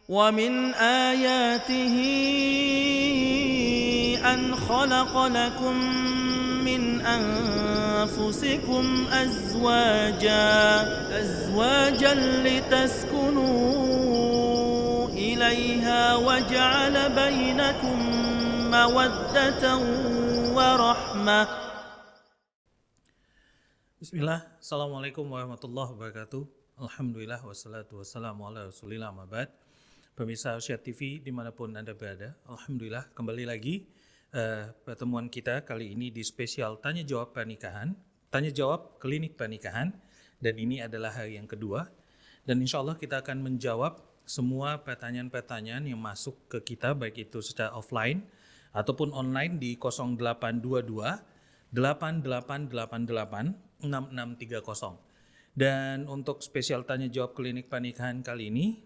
ومن آياته أن خلق لكم من أنفسكم أزواجا لتسكنوا إليها وجعل بينكم مودة ورحمة. Bismillah, Assalamualaikum warahmatullahi wabarakatuh. Alhamdulillah, wassalatu wassalamu ala rasulillah ma'bad. Pemirsa Syed TV dimanapun Anda berada, Alhamdulillah kembali lagi pertemuan kita kali ini di spesial Tanya Jawab Pernikahan, Tanya Jawab Klinik Pernikahan, dan ini adalah hari yang kedua. Dan insya Allah kita akan menjawab semua pertanyaan-pertanyaan yang masuk ke kita, baik itu secara offline ataupun online di 0822 8888 6630. Dan untuk spesial Tanya Jawab Klinik Pernikahan kali ini,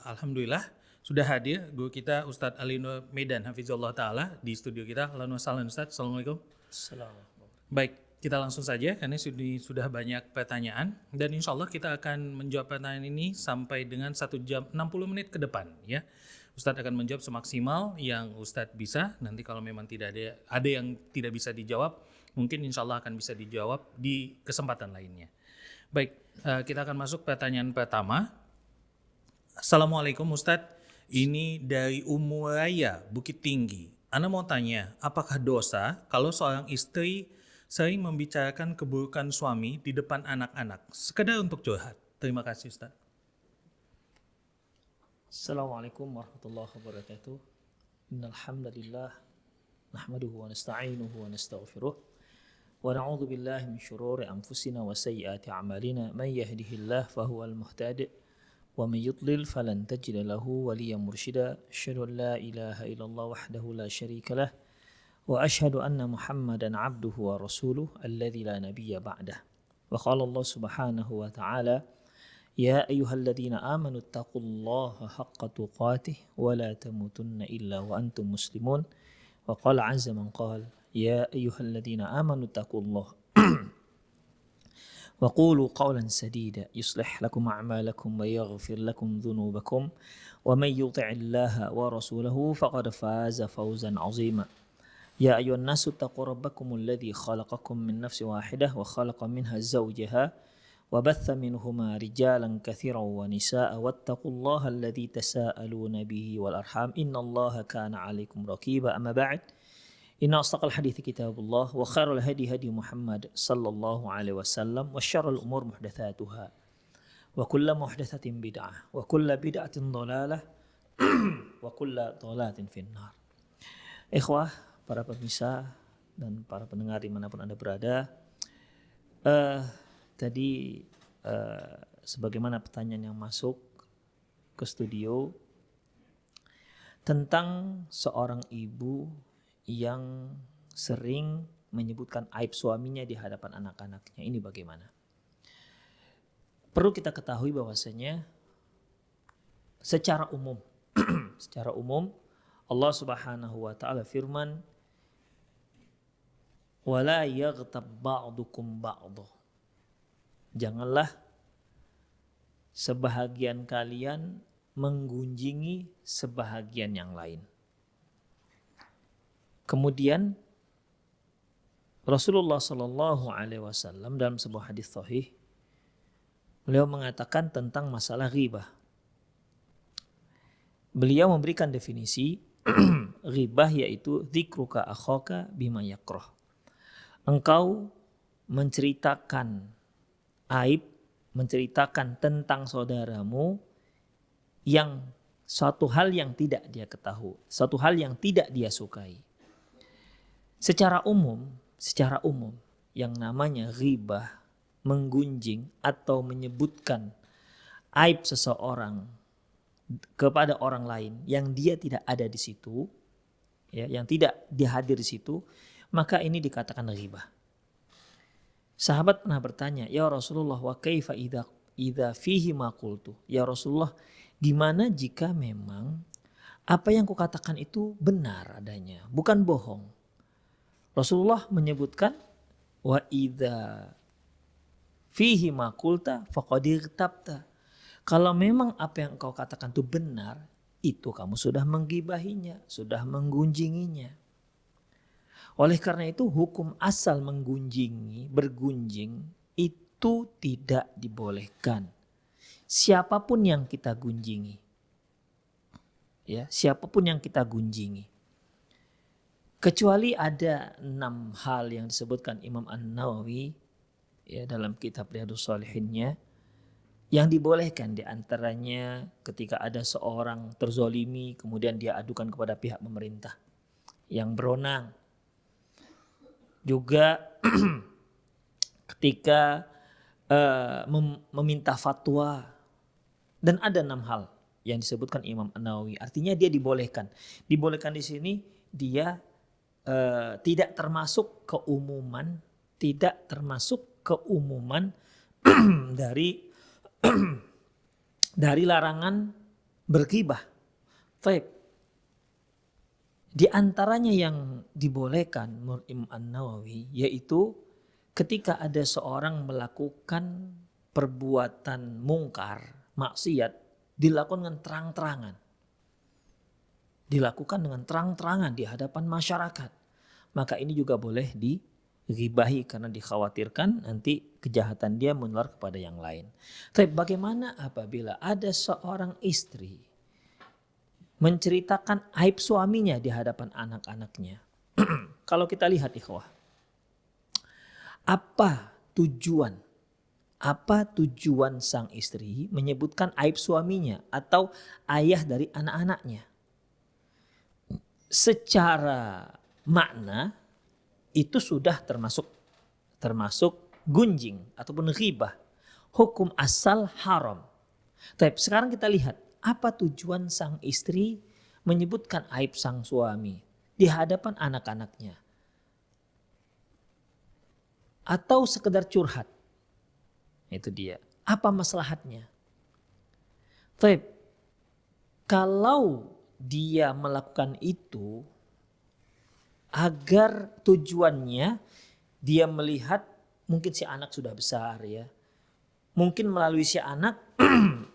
Alhamdulillah sudah hadir guru kita Ustadz Ali Nur Medan Hafizullah Ta'ala di studio kita. Alhamdulillah Ustadz, Assalamualaikum. Assalamualaikum. Baik, kita langsung saja karena sudah banyak pertanyaan, dan insya Allah kita akan menjawab pertanyaan ini sampai dengan 1 jam 60 menit ke depan ya. Ustadz akan menjawab semaksimal yang Ustadz bisa. Nanti kalau memang tidak ada yang tidak bisa dijawab, mungkin insya Allah akan bisa dijawab di kesempatan lainnya. Baik, kita akan masuk pertanyaan pertama. Assalamualaikum Ustadz, ini dari Ummu Raya, Bukit Tinggi. Ana mau tanya, apakah dosa kalau seorang istri sering membicarakan keburukan suami di depan anak-anak, sekedar untuk curhat? Terima kasih Ustadz. Assalamualaikum warahmatullahi wabarakatuh. Innal hamdalillah nahmaduhu wa nasta'inuhu wa nastaghfiruh wa na'udzu billahi min shururi anfusina wa sayyiati a'malina. Man yahdihillahu fahuwal muhtadi wa man yudlil falan tajida lahu waliyyan mursyida. Asyhadu an la ilaha illallah wahdahu la syarika lah wa asyhadu anna Muhammadan 'abduhu wa rasuluh alladzi la nabiyya ba'dah. Wa qala Allah subhanahu wa ta'ala, يا أيها الذين آمنوا اتقوا الله حق تقاته ولا تموتن إلا وأنتم مسلمون. وقال عز من قال يا أيها الذين آمنوا اتقوا الله وقولوا قولا سديدا يصلح لكم أعمالكم ويغفر لكم ذنوبكم ومن يطع الله ورسوله فقد فاز فوزا عظيما. يا أيها الناس اتقوا ربكم الذي خلقكم من نفس واحدة وخلق منها زوجها وبث منهما رجالا كثيرا ونساء واتقوا الله الذي تساءلون به والأرحام إن الله كان عليكم رقيبا. أما بعد إن أصدق الحديث كتاب الله وخير الهدي هدي محمد صلى الله عليه وسلم وشر الأمور محدثاتها وكل محدثة بدعة وكل بدعة ضلالة وكل ضلالة في النار. Ikhwah, para pemirsa dan para pendengar dimanapun Anda berada, tadi sebagaimana pertanyaan yang masuk ke studio tentang seorang ibu yang sering menyebutkan aib suaminya di hadapan anak-anaknya, ini bagaimana? Perlu kita ketahui bahwasanya secara umum Allah Subhanahu wa taala firman, wala yaghtab ba'dukum ba'dha. Janganlah sebahagian kalian menggunjingi sebahagian yang lain. Kemudian Rasulullah Shallallahu Alaihi Wasallam dalam sebuah hadis sahih, beliau mengatakan tentang masalah ghibah. Beliau memberikan definisi ghibah, yaitu dzikruka akhaka bima yakrah. Engkau menceritakan aib, menceritakan tentang saudaramu yang suatu hal yang tidak dia ketahui, suatu hal yang tidak dia sukai. Secara umum yang namanya ghibah, menggunjing atau menyebutkan aib seseorang kepada orang lain yang dia tidak ada di situ, ya, yang tidak dihadir di situ, maka ini dikatakan ghibah. Sahabat pernah bertanya, ya Rasulullah, wa kaifa idza fihi ma qultu? Ya Rasulullah, gimana jika memang apa yang kukatakan itu benar adanya, bukan bohong? Rasulullah menyebutkan, wa idza fihi ma qulta faqad irtabta. Kalau memang apa yang engkau katakan itu benar, itu kamu sudah menggibahinya, sudah menggunjinginya. Oleh karena itu hukum asal menggunjingi, bergunjing itu tidak dibolehkan. Siapapun yang kita gunjingi. Ya, siapapun yang kita gunjingi. Kecuali ada 6 hal yang disebutkan Imam An-Nawawi ya dalam kitab Riyadhus Shalihinnya yang dibolehkan, di antaranya ketika ada seorang terzolimi kemudian dia adukan kepada pihak pemerintah yang berwenang. Juga ketika meminta fatwa, dan ada 6 hal yang disebutkan Imam An-Nawawi. Artinya dia dibolehkan. Dibolehkan di sini dia tidak termasuk keumuman, dari dari larangan berghibah. Baik. Di antaranya yang dibolehkan menurut Imam An-Nawawi yaitu ketika ada seorang melakukan perbuatan mungkar, maksiat, dilakukan dengan terang-terangan. Dilakukan dengan terang-terangan di hadapan masyarakat. Maka ini juga boleh dighibahi karena dikhawatirkan nanti kejahatan dia menular kepada yang lain. Tapi bagaimana apabila ada seorang istri menceritakan aib suaminya di hadapan anak-anaknya? Kalau kita lihat ikhwah, apa tujuan sang istri menyebutkan aib suaminya atau ayah dari anak-anaknya? Secara makna itu sudah termasuk gunjing ataupun ghibah. Hukum asal haram. Tapi sekarang kita lihat apa tujuan sang istri menyebutkan aib sang suami di hadapan anak-anaknya. Atau sekedar curhat. Itu dia. Apa maslahatnya? Tapi kalau dia melakukan itu agar tujuannya dia melihat mungkin si anak sudah besar ya. Mungkin melalui si anak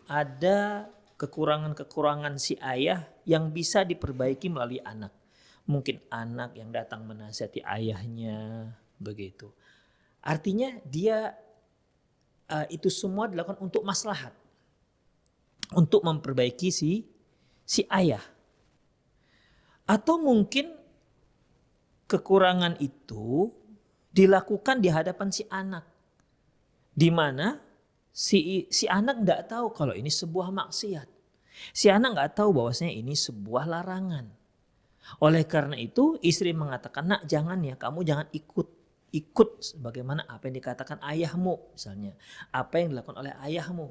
ada kekurangan-kekurangan si ayah yang bisa diperbaiki melalui anak. Mungkin anak yang datang menasihati ayahnya begitu. Artinya dia itu semua dilakukan untuk maslahat. Untuk memperbaiki si ayah. Atau mungkin kekurangan itu dilakukan di hadapan si anak. Di mana si anak tidak tahu kalau ini sebuah maksiat. Si anak nggak tahu bahwasanya ini sebuah larangan. Oleh karena itu istri mengatakan, nak jangan ya, kamu jangan ikut sebagaimana apa yang dikatakan ayahmu misalnya. Apa yang dilakukan oleh ayahmu.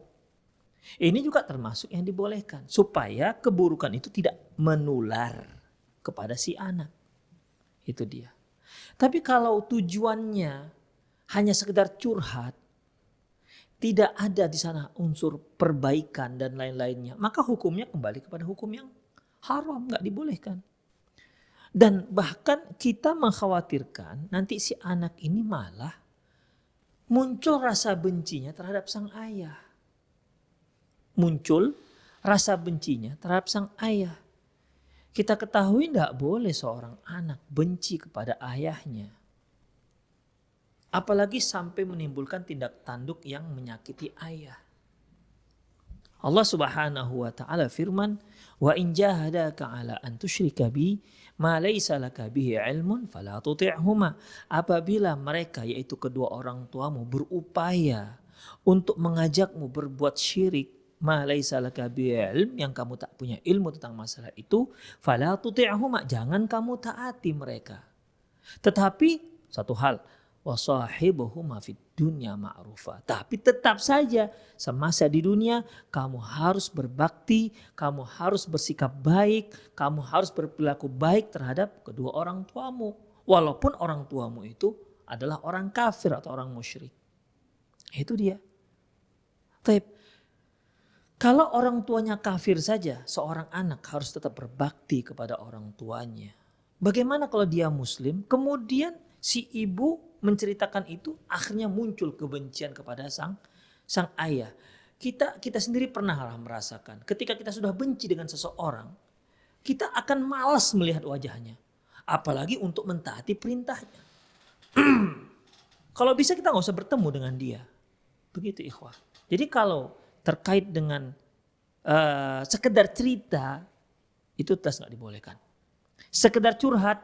Ini juga termasuk yang dibolehkan. Supaya keburukan itu tidak menular kepada si anak. Itu dia. Tapi kalau tujuannya hanya sekedar curhat, tidak ada di sana unsur perbaikan dan lain-lainnya, maka hukumnya kembali kepada hukum yang haram, nggak dibolehkan. Dan bahkan kita mengkhawatirkan nanti si anak ini malah muncul rasa bencinya terhadap sang ayah. Muncul rasa bencinya terhadap sang ayah. Kita ketahui tidak boleh seorang anak benci kepada ayahnya. Apalagi sampai menimbulkan tindak tanduk yang menyakiti ayah. Allah Subhanahu wa taala firman, "Wa in jahadaka 'ala an tusyrika bi ma laysa laka bihi 'ilmun fala tuti'huma." Apabila mereka yaitu kedua orang tuamu berupaya untuk mengajakmu berbuat syirik, ma laysa laka bihi 'ilm, yang kamu tak punya ilmu tentang masalah itu, fala tuti'huma, jangan kamu taati mereka. Tetapi satu hal, wasahibuhuma fid dunya ma'rufa. Tapi tetap saja semasa di dunia kamu harus berbakti, kamu harus bersikap baik, kamu harus berperilaku baik terhadap kedua orang tuamu. Walaupun orang tuamu itu adalah orang kafir atau orang musyrik. Itu dia. Tapi kalau orang tuanya kafir saja, seorang anak harus tetap berbakti kepada orang tuanya. Bagaimana kalau dia muslim, kemudian si ibu menceritakan itu, akhirnya muncul kebencian kepada sang ayah. Kita sendiri pernah merasakan ketika kita sudah benci dengan seseorang, kita akan malas melihat wajahnya. Apalagi untuk mentaati perintahnya. Kalau bisa kita nggak usah bertemu dengan dia. Begitu ikhwah. Jadi kalau terkait dengan sekedar cerita, itu tes nggak dibolehkan. Sekedar curhat,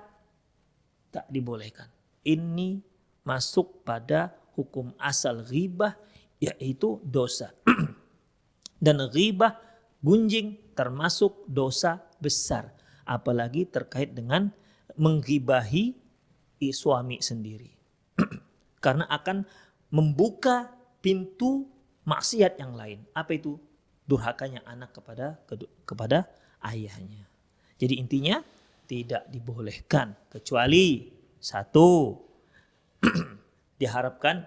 tak dibolehkan. Ini masuk pada hukum asal ghibah, yaitu dosa. Dan ghibah, gunjing, termasuk dosa besar. Apalagi terkait dengan menggibahi suami sendiri. Karena akan membuka pintu maksiat yang lain. Apa itu? Durhakanya anak kepada ayahnya. Jadi intinya tidak dibolehkan. Kecuali satu, diharapkan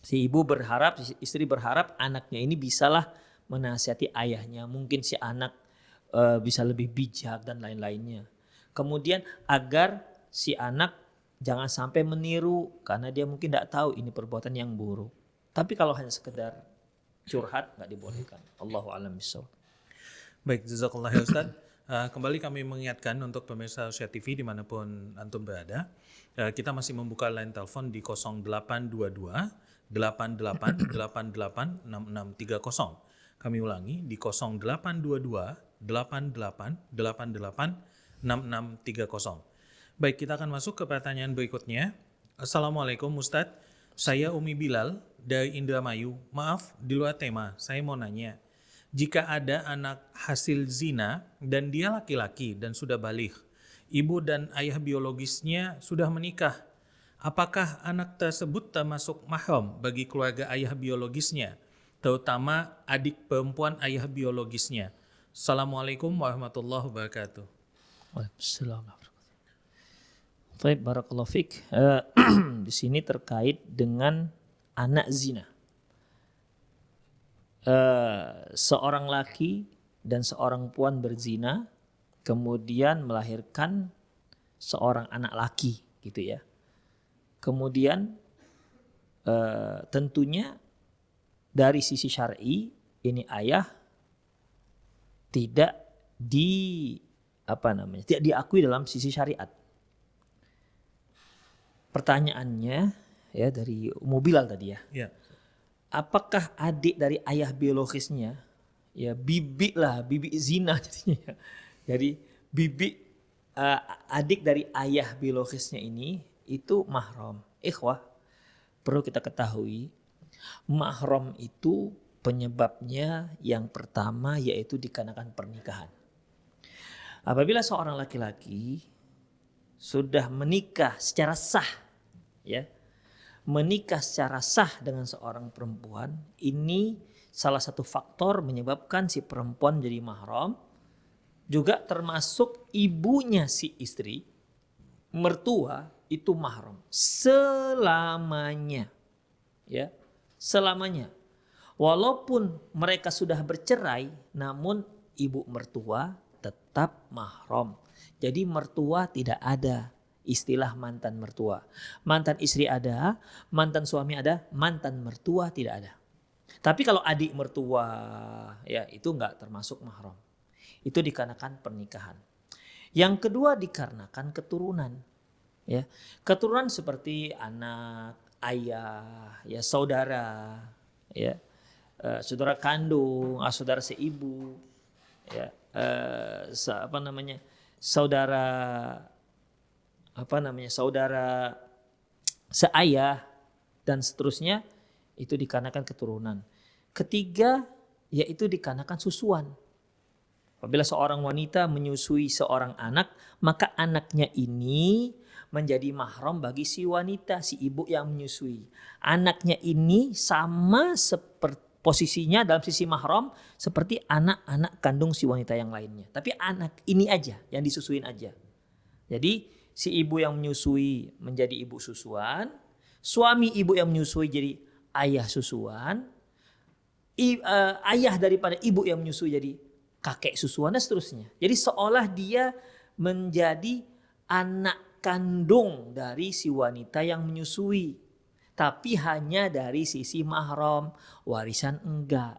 si ibu berharap, si istri berharap anaknya ini bisalah menasihati ayahnya. Mungkin si anak bisa lebih bijak dan lain-lainnya. Kemudian agar si anak jangan sampai meniru karena dia mungkin tidak tahu ini perbuatan yang buruk. Tapi kalau hanya sekedar curhat nggak dibolehkan. Allahu a'lam bishawab. Baik, jazakallah ya Ustaz. Kembali kami mengingatkan untuk pemirsa Asia TV dimanapun antum berada, kita masih membuka line telepon di 0822 8888 6630. Kami ulangi di 0822 8888 6630. Baik, kita akan masuk ke pertanyaan berikutnya. Assalamualaikum Ustadz, saya Umi Bilal dari Indramayu. Maaf di luar tema, saya mau nanya. Jika ada anak hasil zina dan dia laki-laki dan sudah baligh, ibu dan ayah biologisnya sudah menikah, apakah anak tersebut termasuk mahram bagi keluarga ayah biologisnya, terutama adik perempuan ayah biologisnya? Assalamualaikum warahmatullahi wabarakatuh. Waalaikumsalam. Baik, barakallahu fiik. Di sini terkait dengan anak zina. Seorang laki dan seorang puan berzina, kemudian melahirkan seorang anak laki, gitu ya. Kemudian tentunya dari sisi syar'i ini ayah tidak tidak diakui dalam sisi syariat. Pertanyaannya ya dari Ummu Bilal tadi ya. Ya. Apakah adik dari ayah biologisnya ya bibi zina jadinya. Jadi bibi adik dari ayah biologisnya ini itu mahram. Ikhwah, perlu kita ketahui mahram itu penyebabnya yang pertama yaitu dikarenakan pernikahan. Apabila seorang laki-laki sudah menikah secara sah, ya, menikah secara sah dengan seorang perempuan, ini salah satu faktor menyebabkan si perempuan menjadi mahram. Juga termasuk ibunya si istri, mertua itu mahram selamanya, ya, selamanya. Walaupun mereka sudah bercerai, namun ibu mertua tetap mahram. Jadi mertua tidak ada istilah mantan mertua. Mantan istri ada, mantan suami ada, mantan mertua tidak ada. Tapi kalau adik mertua ya itu enggak termasuk mahram. Itu dikarenakan pernikahan. Yang kedua dikarenakan keturunan. Ya, keturunan seperti anak, ayah, ya saudara, ya, saudara kandung, saudara seibu, ya, saudara seayah dan seterusnya, itu dikarenakan keturunan. Ketiga yaitu dikarenakan susuan. Apabila seorang wanita menyusui seorang anak, maka anaknya ini menjadi mahram bagi si wanita, si ibu yang menyusui. Anaknya ini sama seperti posisinya dalam sisi mahram seperti anak-anak kandung si wanita yang lainnya. Tapi anak ini aja yang disusuin aja. Jadi si ibu yang menyusui menjadi ibu susuan, suami ibu yang menyusui jadi ayah susuan, ayah daripada ibu yang menyusui jadi kakek susuan dan seterusnya. Jadi seolah dia menjadi anak kandung dari si wanita yang menyusui. Tapi hanya dari sisi mahram, warisan enggak.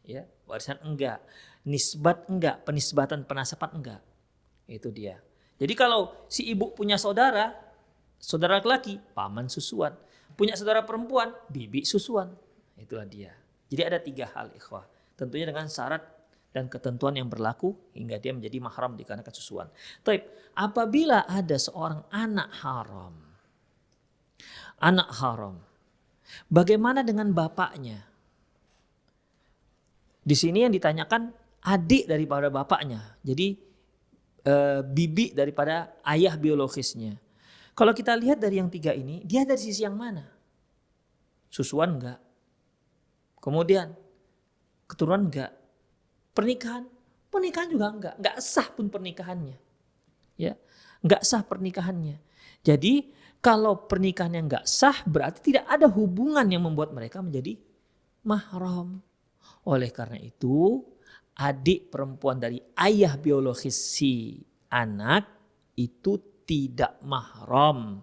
Ya, warisan enggak, nisbat enggak, penisbatan penasaban enggak. Itu dia. Jadi kalau si ibu punya saudara laki-laki, paman susuan. Punya saudara perempuan, bibi susuan. Itulah dia. Jadi ada 3 hal ikhwah. Tentunya dengan syarat dan ketentuan yang berlaku hingga dia menjadi mahram dikarenakan susuan. Taib, apabila ada seorang anak haram, bagaimana dengan bapaknya? Di sini yang ditanyakan adik daripada bapaknya. Jadi bibi daripada ayah biologisnya. Kalau kita lihat dari yang 3 ini, dia dari sisi yang mana? Susuan enggak? Kemudian keturunan enggak? Pernikahan juga enggak sah pun pernikahannya. Ya, enggak sah pernikahannya. Jadi kalau pernikahannya enggak sah berarti tidak ada hubungan yang membuat mereka menjadi mahram. Oleh karena itu, adik perempuan dari ayah biologis si anak itu tidak mahram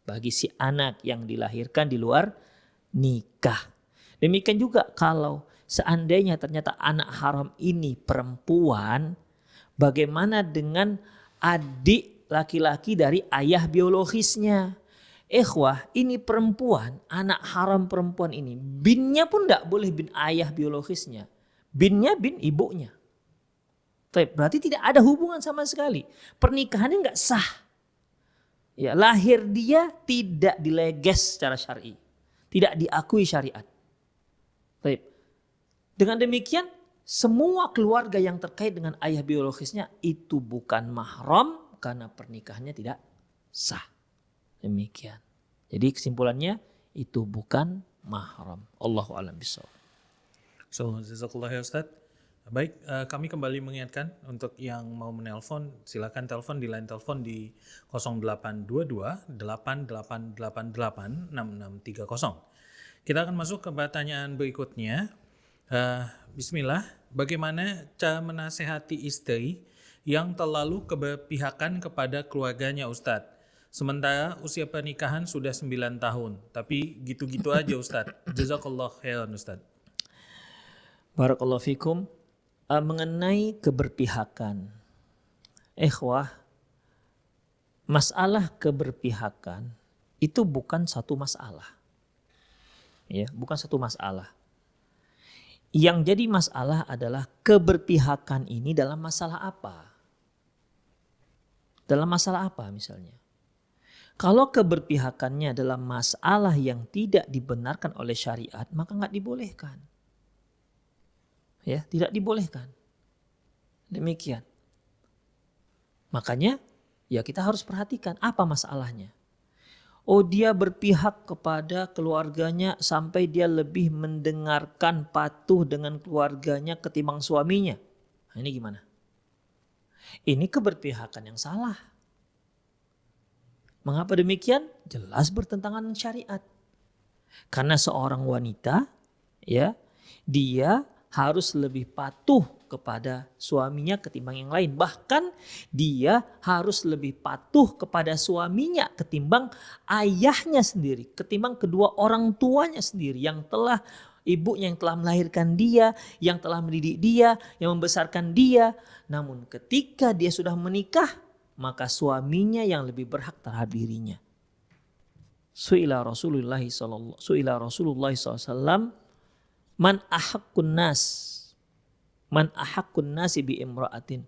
bagi si anak yang dilahirkan di luar nikah. Demikian juga kalau seandainya ternyata anak haram ini perempuan, bagaimana dengan adik laki-laki dari ayah biologisnya? Ikhwah, ini perempuan, anak haram perempuan ini, binnya pun tidak boleh bin ayah biologisnya. Binnya bin ibunya. Berarti tidak ada hubungan sama sekali. Pernikahannya nggak sah. Ya, lahir dia tidak dileges secara syar'i. Tidak diakui syariat. Dengan demikian, semua keluarga yang terkait dengan ayah biologisnya itu bukan mahram karena pernikahannya tidak sah. Demikian. Jadi kesimpulannya itu bukan mahram. Allahu a'lam bishawab. Jazakallah ya Ustaz. Baik, kami kembali mengingatkan untuk yang mau menelpon, silakan telepon di line telepon di 0822 8888 6630. Kita akan masuk ke pertanyaan berikutnya. Bismillah, bagaimana cara menasehati istri yang terlalu keberpihakan kepada keluarganya Ustadz? Sementara usia pernikahan sudah 9 tahun, tapi gitu-gitu aja Ustadz. Jazakallah khairan Ustadz. Barakallahu fikum. Mengenai keberpihakan, ikhwah, masalah keberpihakan itu bukan satu masalah. Ya, bukan satu masalah. Yang jadi masalah adalah keberpihakan ini dalam masalah apa? Dalam masalah apa misalnya? Kalau keberpihakannya dalam masalah yang tidak dibenarkan oleh syariat, maka nggak dibolehkan. Ya, tidak dibolehkan. Demikian. Makanya ya kita harus perhatikan apa masalahnya. Oh, dia berpihak kepada keluarganya sampai dia lebih mendengarkan patuh dengan keluarganya ketimbang suaminya. Nah, ini gimana? Ini keberpihakan yang salah. Mengapa demikian? Jelas bertentangan dengan syariat. Karena seorang wanita, ya, dia harus lebih patuh kepada suaminya ketimbang yang lain. Bahkan dia harus lebih patuh kepada suaminya ketimbang ayahnya sendiri, ketimbang kedua orang tuanya sendiri yang telah ibunya yang telah melahirkan dia, yang telah mendidik dia, yang membesarkan dia. Namun ketika dia sudah menikah, maka suaminya yang lebih berhak terhadap dirinya. Su'ila Rasulullah SAW, Man ahaqqun nasi bi imra'atin.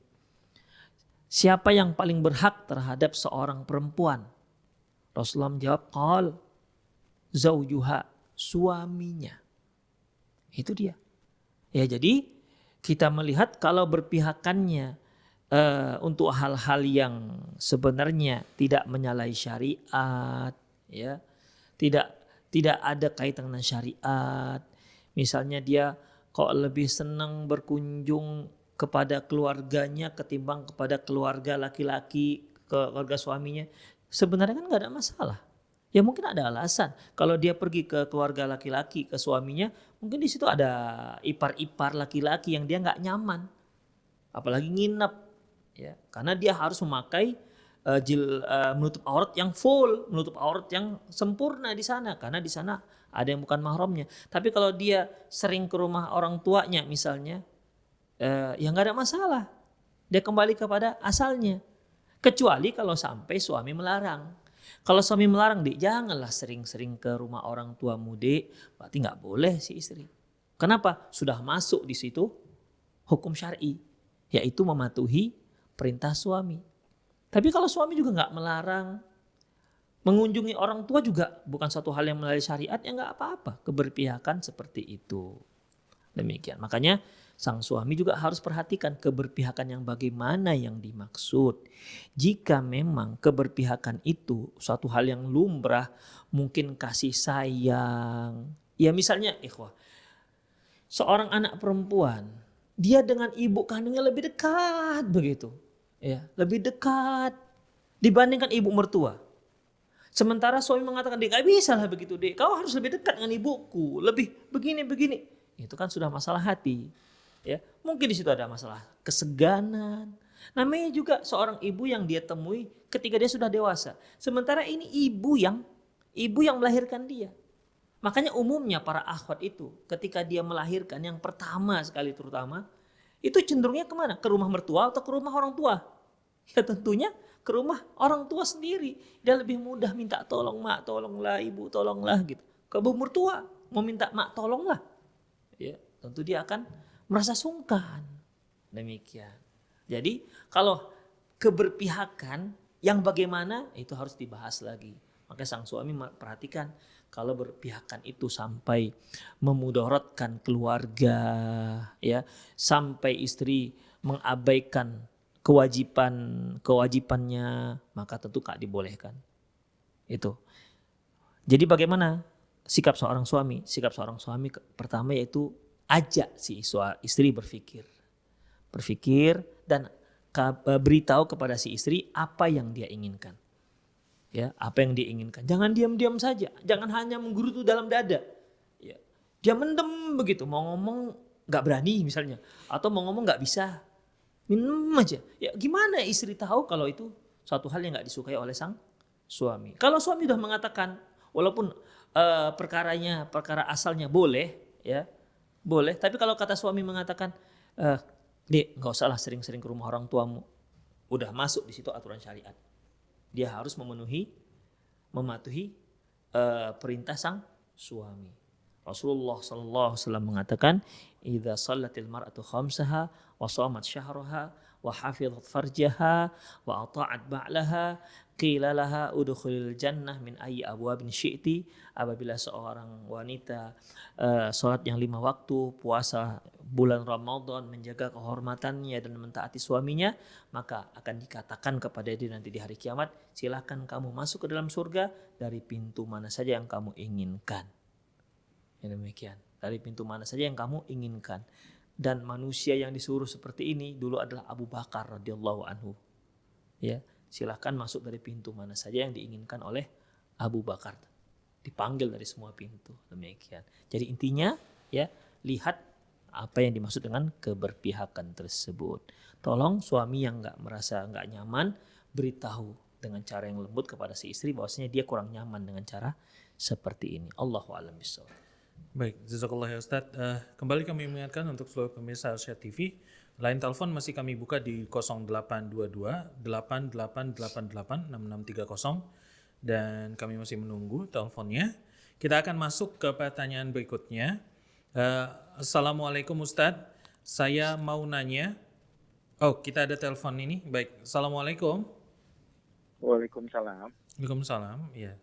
Siapa yang paling berhak terhadap seorang perempuan? Rasulullah menjawab, qal zaujuha, suaminya. Itu dia. Ya, jadi kita melihat kalau berpihakannya untuk hal-hal yang sebenarnya tidak menyalahi syariat, ya, tidak ada kaitan dengan syariat. Misalnya dia kok lebih senang berkunjung kepada keluarganya ketimbang kepada keluarga laki-laki, keluarga suaminya. Sebenarnya kan gak ada masalah. Ya mungkin ada alasan. Kalau dia pergi ke keluarga laki-laki, ke suaminya, mungkin di situ ada ipar-ipar laki-laki yang dia gak nyaman. Apalagi nginep. Ya, karena dia harus memakai menutup aurat yang full, menutup aurat yang sempurna di sana, karena di sana ada yang bukan mahramnya. Tapi kalau dia sering ke rumah orang tuanya misalnya, ya nggak ada masalah. Dia kembali kepada asalnya. Kecuali kalau sampai suami melarang. Kalau suami melarang, Dik, janganlah sering-sering ke rumah orang tuamu, Dik. Berarti nggak boleh si istri. Kenapa? Sudah masuk di situ hukum syar'i, yaitu mematuhi perintah suami. Tapi kalau suami juga nggak melarang, mengunjungi orang tua juga bukan suatu hal yang melalui syariat, ya nggak apa-apa. Keberpihakan seperti itu. Demikian. Makanya sang suami juga harus perhatikan keberpihakan yang bagaimana yang dimaksud. Jika memang keberpihakan itu suatu hal yang lumrah, mungkin kasih sayang. Ya misalnya ikhwah, seorang anak perempuan, dia dengan ibu kandungnya lebih dekat begitu. Ya, lebih dekat dibandingkan ibu mertua. Sementara suami mengatakan, "Dek, gak bisa lah begitu, Dek. Kau harus lebih dekat dengan ibuku, lebih begini-begini." Itu kan sudah masalah hati. Ya, mungkin di situ ada masalah keseganan. Namanya juga seorang ibu yang dia temui ketika dia sudah dewasa. Sementara ini ibu yang melahirkan dia. Makanya umumnya para akhwat itu ketika dia melahirkan yang pertama sekali terutama, itu cenderungnya kemana? Ke rumah mertua atau ke rumah orang tua? Ya tentunya ke rumah orang tua sendiri. Dia lebih mudah minta tolong, mak tolonglah, ibu tolonglah gitu. Ke ibu mertua mau minta mak tolonglah, ya tentu dia akan merasa sungkan. Demikian. Jadi kalau keberpihakan yang bagaimana itu harus dibahas lagi. Maka sang suami perhatikan kalau berpihakan itu sampai memudaratkan keluarga, ya, sampai istri mengabaikan kewajibannya, maka tentu gak dibolehkan. Itu. Jadi bagaimana sikap seorang suami? Sikap seorang suami pertama yaitu ajak si istri berpikir dan beritahu kepada si istri apa yang dia inginkan. Ya, apa yang dia inginkan. Jangan diam-diam saja, jangan hanya menggerutu dalam dada. Ya. Dia mendem begitu, mau ngomong nggak berani misalnya, atau mau ngomong nggak bisa, minum aja. Ya gimana istri tahu kalau itu suatu hal yang nggak disukai oleh sang suami. Kalau suami sudah mengatakan, walaupun perkara asalnya boleh, ya boleh. Tapi kalau kata suami mengatakan, Dek, nggak usah lah sering-sering ke rumah orang tuamu, udah masuk di situ aturan syariat. Dia harus mematuhi perintah sang suami. Rasulullah SAW mengatakan, "Idza shallatil mar'atu khamsaha wa shamat syahraha wa hafizat farjaha wa ata'at ba'laha qila laha udkhulil jannah min ayyi abwabin syi'ti." Apabila seorang wanita salat yang 5 waktu, puasa bulan Ramadan, menjaga kehormatannya dan mentaati suaminya, maka akan dikatakan kepada dia nanti di hari kiamat, silakan kamu masuk ke dalam surga dari pintu mana saja yang kamu inginkan. Ya demikian, dari pintu mana saja yang kamu inginkan. Dan manusia yang disuruh seperti ini dulu adalah Abu Bakar radhiyallahu anhu. Ya, silakan masuk dari pintu mana saja yang diinginkan oleh Abu Bakar. Dipanggil dari semua pintu, demikian. Jadi intinya, ya, lihat apa yang dimaksud dengan keberpihakan tersebut. Tolong suami yang merasa nggak nyaman, beritahu dengan cara yang lembut kepada si istri bahwasanya dia kurang nyaman dengan cara seperti ini. Allahu a'lam bishawab. Baik, jazakallah ya Ustadz. Kembali kami mengingatkan untuk seluruh pemirsa Arsyad TV, line telepon masih kami buka di 0822 8888 6630 dan kami masih menunggu teleponnya. Kita akan masuk ke pertanyaan berikutnya. Assalamualaikum Ustadz, saya mau nanya. Oh, kita ada telepon ini. Baik, assalamualaikum. Waalaikumsalam. Waalaikumsalam. Ya.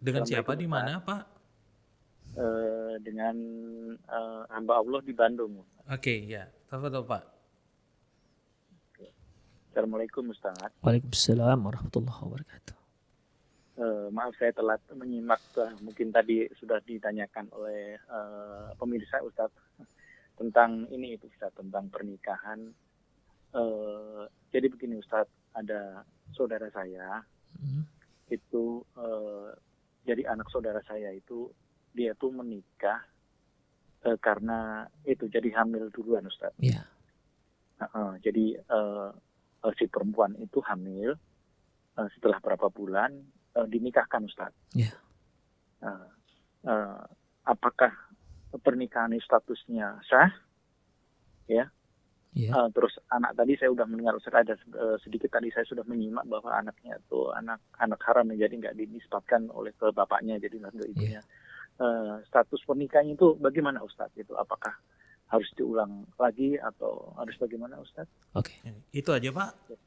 Dengan Assalamualaikum, siapa di mana, Ustaz. Pak? Dengan hamba Allah di Bandung. Oke, ya. Tafadhol, Pak. Assalamualaikum Ustaz. Waalaikumsalam warahmatullahi wabarakatuh. Maaf saya telat menyimak, mungkin tadi sudah ditanyakan oleh pemirsa Ustaz tentang ini itu Ustaz, tentang pernikahan. Jadi begini Ustaz, ada saudara saya itu jadi anak saudara saya itu dia tuh menikah karena itu jadi hamil duluan Ustaz. Ya. Jadi si perempuan itu hamil setelah berapa bulan dinikahkan, Ustaz. Ya. Apakah pernikahan ini statusnya sah? Ya. Ya. Terus anak tadi saya sudah mendengar Ustaz, ada sedikit tadi saya sudah menyimak bahwa anaknya itu anak haram, jadi nggak dinisbatkan oleh ke bapaknya, jadi ke ibunya. Status pernikahannya itu bagaimana Ustaz? Itu apakah harus diulang lagi atau harus bagaimana Ustaz? Oke. Itu aja Pak.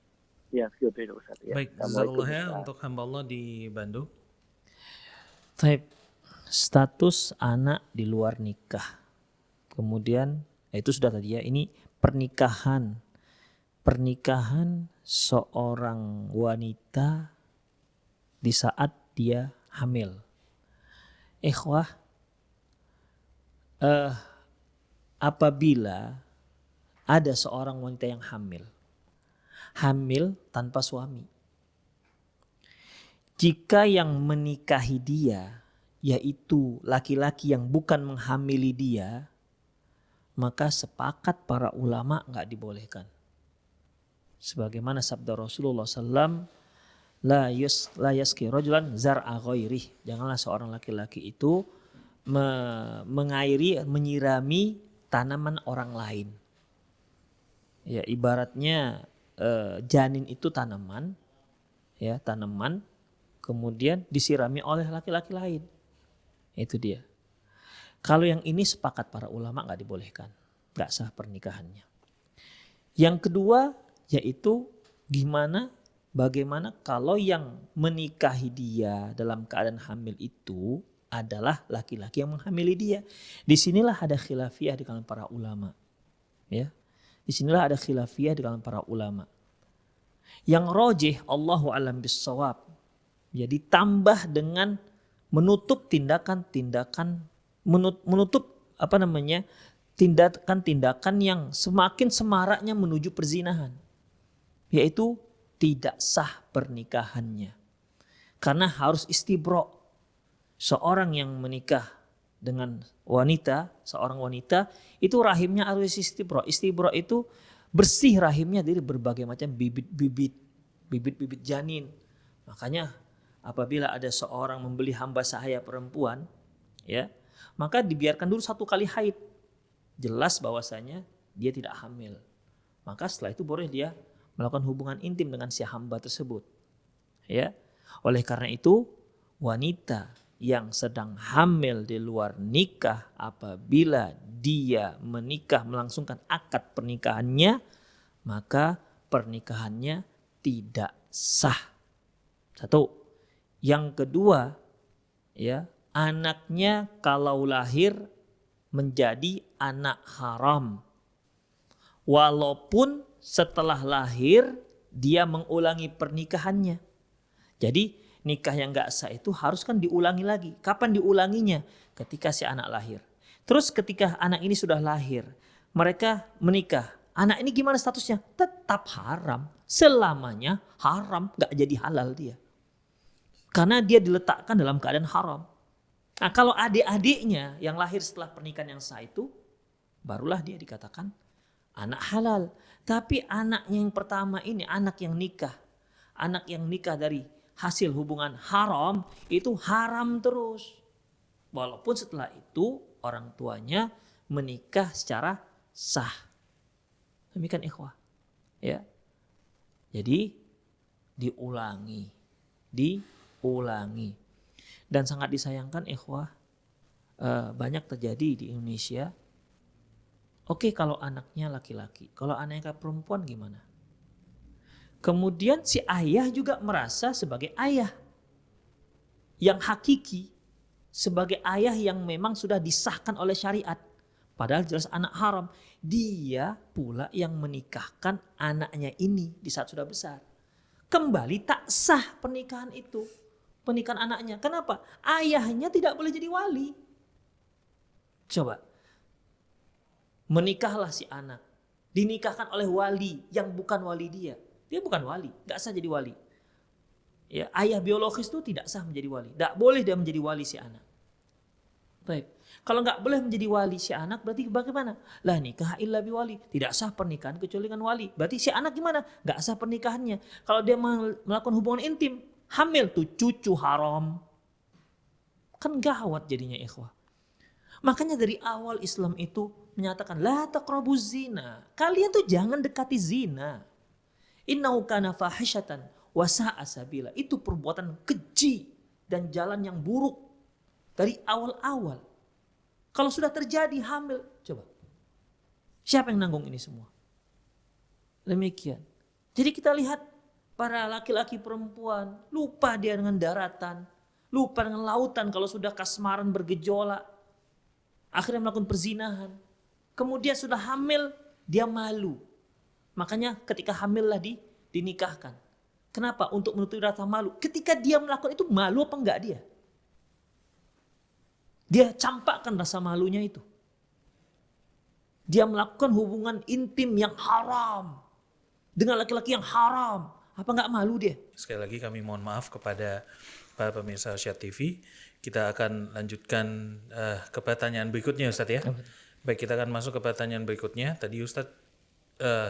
Ya, gitu Ustaz. Ya. Baik, jazakallah ya untuk hamba Allah di Bandung. Type status anak di luar nikah. Kemudian itu sudah tadi ya, ini pernikahan seorang wanita di saat dia hamil. Ikhwah, apabila ada seorang wanita yang hamil tanpa suami, jika yang menikahi dia yaitu laki-laki yang bukan menghamili dia, maka sepakat para ulama nggak dibolehkan. Sebagaimana sabda Rasulullah SAW, la yaski rajulan zar'a ghairih. Janganlah seorang laki-laki itu menyirami tanaman orang lain. Ya, ibaratnya janin itu tanaman, ya tanaman, kemudian disirami oleh laki-laki lain. Itu dia. Kalau yang ini sepakat para ulama nggak dibolehkan, nggak sah pernikahannya. Yang kedua yaitu bagaimana kalau yang menikahi dia dalam keadaan hamil itu adalah laki-laki yang menghamili dia. Disinilah ada khilafiyah di kalangan para ulama. Ya, disinilah ada khilafiyah di kalangan para ulama. Yang rojih Allahu a'lam bissawab. Jadi tambah dengan menutup tindakan-tindakan tindakan yang semakin semaraknya menuju perzinahan, yaitu tidak sah pernikahannya karena harus istibra. Seorang yang menikah dengan seorang wanita itu rahimnya harus istibra. Istibra itu bersih rahimnya dari berbagai macam bibit janin. Makanya apabila ada seorang membeli hamba sahaya perempuan, ya, maka dibiarkan dulu 1 kali haid. Jelas bahwasanya dia tidak hamil. Maka setelah itu boleh dia melakukan hubungan intim dengan si hamba tersebut. Ya. Oleh karena itu, wanita yang sedang hamil di luar nikah, apabila dia menikah melangsungkan akad pernikahannya, maka pernikahannya tidak sah. 1. Yang kedua, ya, anaknya kalau lahir menjadi anak haram. Walaupun setelah lahir dia mengulangi pernikahannya. Jadi nikah yang gak sah itu harus kan diulangi lagi. Kapan diulanginya? Ketika si anak lahir. Terus ketika anak ini sudah lahir, mereka menikah. Anak ini gimana statusnya? Tetap haram. Selamanya haram, gak jadi halal dia. Karena dia diletakkan dalam keadaan haram. Nah, kalau adik-adiknya yang lahir setelah pernikahan yang sah itu, barulah dia dikatakan anak halal. Tapi anaknya yang pertama ini, anak yang nikah dari hasil hubungan haram, itu haram terus. Walaupun setelah itu orang tuanya menikah secara sah. Demikian ikhwah. Ya. Jadi diulangi. Dan sangat disayangkan ikhwah, banyak terjadi di Indonesia. Oke, kalau anaknya laki-laki, kalau anaknya perempuan gimana? Kemudian si ayah juga merasa sebagai ayah yang hakiki, sebagai ayah yang memang sudah disahkan oleh syariat. Padahal jelas anak haram. Dia pula yang menikahkan anaknya ini di saat sudah besar. Kembali tak sah pernikahan itu. Pernikahan anaknya. Kenapa? Ayahnya tidak boleh jadi wali. Coba. Menikahlah si anak. Dinikahkan oleh wali yang bukan wali dia. Dia bukan wali. Gak sah jadi wali. Ya, ayah biologis itu tidak sah menjadi wali. Tidak boleh dia menjadi wali si anak. Baik. Kalau nggak boleh menjadi wali si anak, berarti bagaimana? Lah nikah illa bi wali. Tidak sah pernikahan kecuali dengan wali. Berarti si anak gimana? Nggak sah pernikahannya. Kalau dia melakukan hubungan intim, hamil tuh cucu haram. Kan gawat jadinya ikhwah. Makanya dari awal Islam itu menyatakan la taqrabuz zina. Kalian tuh jangan dekati zina. Innahu kana fahishatan wa sa'a sabila. Itu perbuatan keji dan jalan yang buruk dari awal-awal. Kalau sudah terjadi hamil, coba. Siapa yang nanggung ini semua? Demikian. Jadi kita lihat para laki-laki perempuan, lupa dia dengan daratan, lupa dengan lautan kalau sudah kasmaran bergejolak. Akhirnya melakukan perzinahan. Kemudian sudah hamil, dia malu. Makanya ketika hamil lah dinikahkan. Kenapa? Untuk menutupi rasa malu. Ketika dia melakukan itu, malu apa enggak dia? Dia campakkan rasa malunya itu. Dia melakukan hubungan intim yang haram. Dengan laki-laki yang haram. Apa enggak malu dia? Sekali lagi kami mohon maaf kepada para pemirsa Syat TV. Kita akan lanjutkan ke pertanyaan berikutnya Ustadz ya. Baik, kita akan masuk ke pertanyaan berikutnya. Tadi Ustadz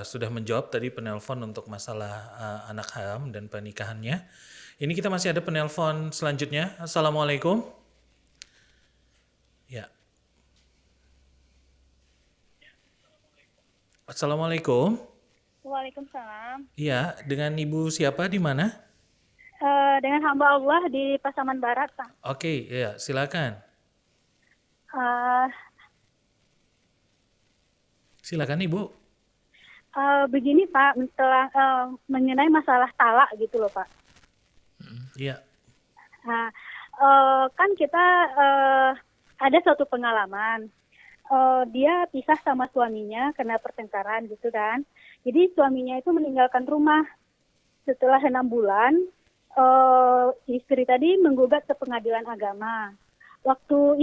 sudah menjawab tadi penelpon untuk masalah anak haram dan pernikahannya. Ini kita masih ada penelpon selanjutnya. Assalamualaikum. Ya. Assalamualaikum. Waalaikumsalam. Iya, dengan Ibu siapa di mana? Dengan hamba Allah di Pasaman Barat, Pak. Oke, ya, silakan. Eh, Silakan Ibu. Begini Pak, mengenai masalah talak gitu loh Pak. Iya. Nah, kan kita ada suatu pengalaman. Dia pisah sama suaminya karena pertengkaran gitu kan. Jadi suaminya itu meninggalkan rumah. Setelah 6 bulan, istri tadi menggugat ke pengadilan agama. Waktu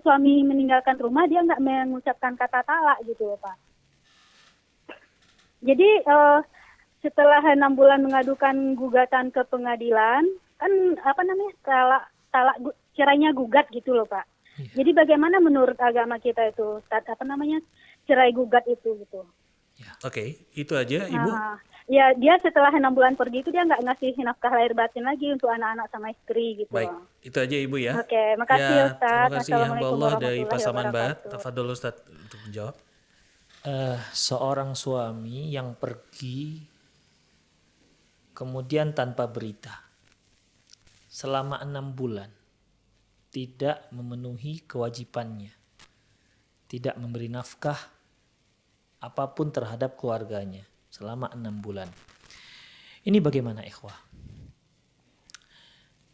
suami meninggalkan rumah, dia nggak mengucapkan kata talak gitu loh Pak. Jadi setelah 6 bulan mengadukan gugatan ke pengadilan, kan cerainya gugat gitu loh Pak. Iya. Jadi bagaimana menurut agama kita itu cerai gugat itu gitu? Oke, itu aja Ibu. Ya dia setelah 6 bulan pergi itu dia nggak ngasih nafkah lahir batin lagi untuk anak-anak sama istri gitu. Baik, itu aja Ibu ya. Oke, makasih Ya, Ustaz. terima kasih hamba Assalamualaikum Allah dari warahmatullahi Pasaman Barat. wabarakatuh. Tafadhol Ustaz untuk menjawab. Seorang suami yang pergi kemudian tanpa berita selama 6 bulan tidak memenuhi kewajibannya, tidak memberi nafkah apapun terhadap keluarganya selama 6 bulan. Ini bagaimana ikhwah?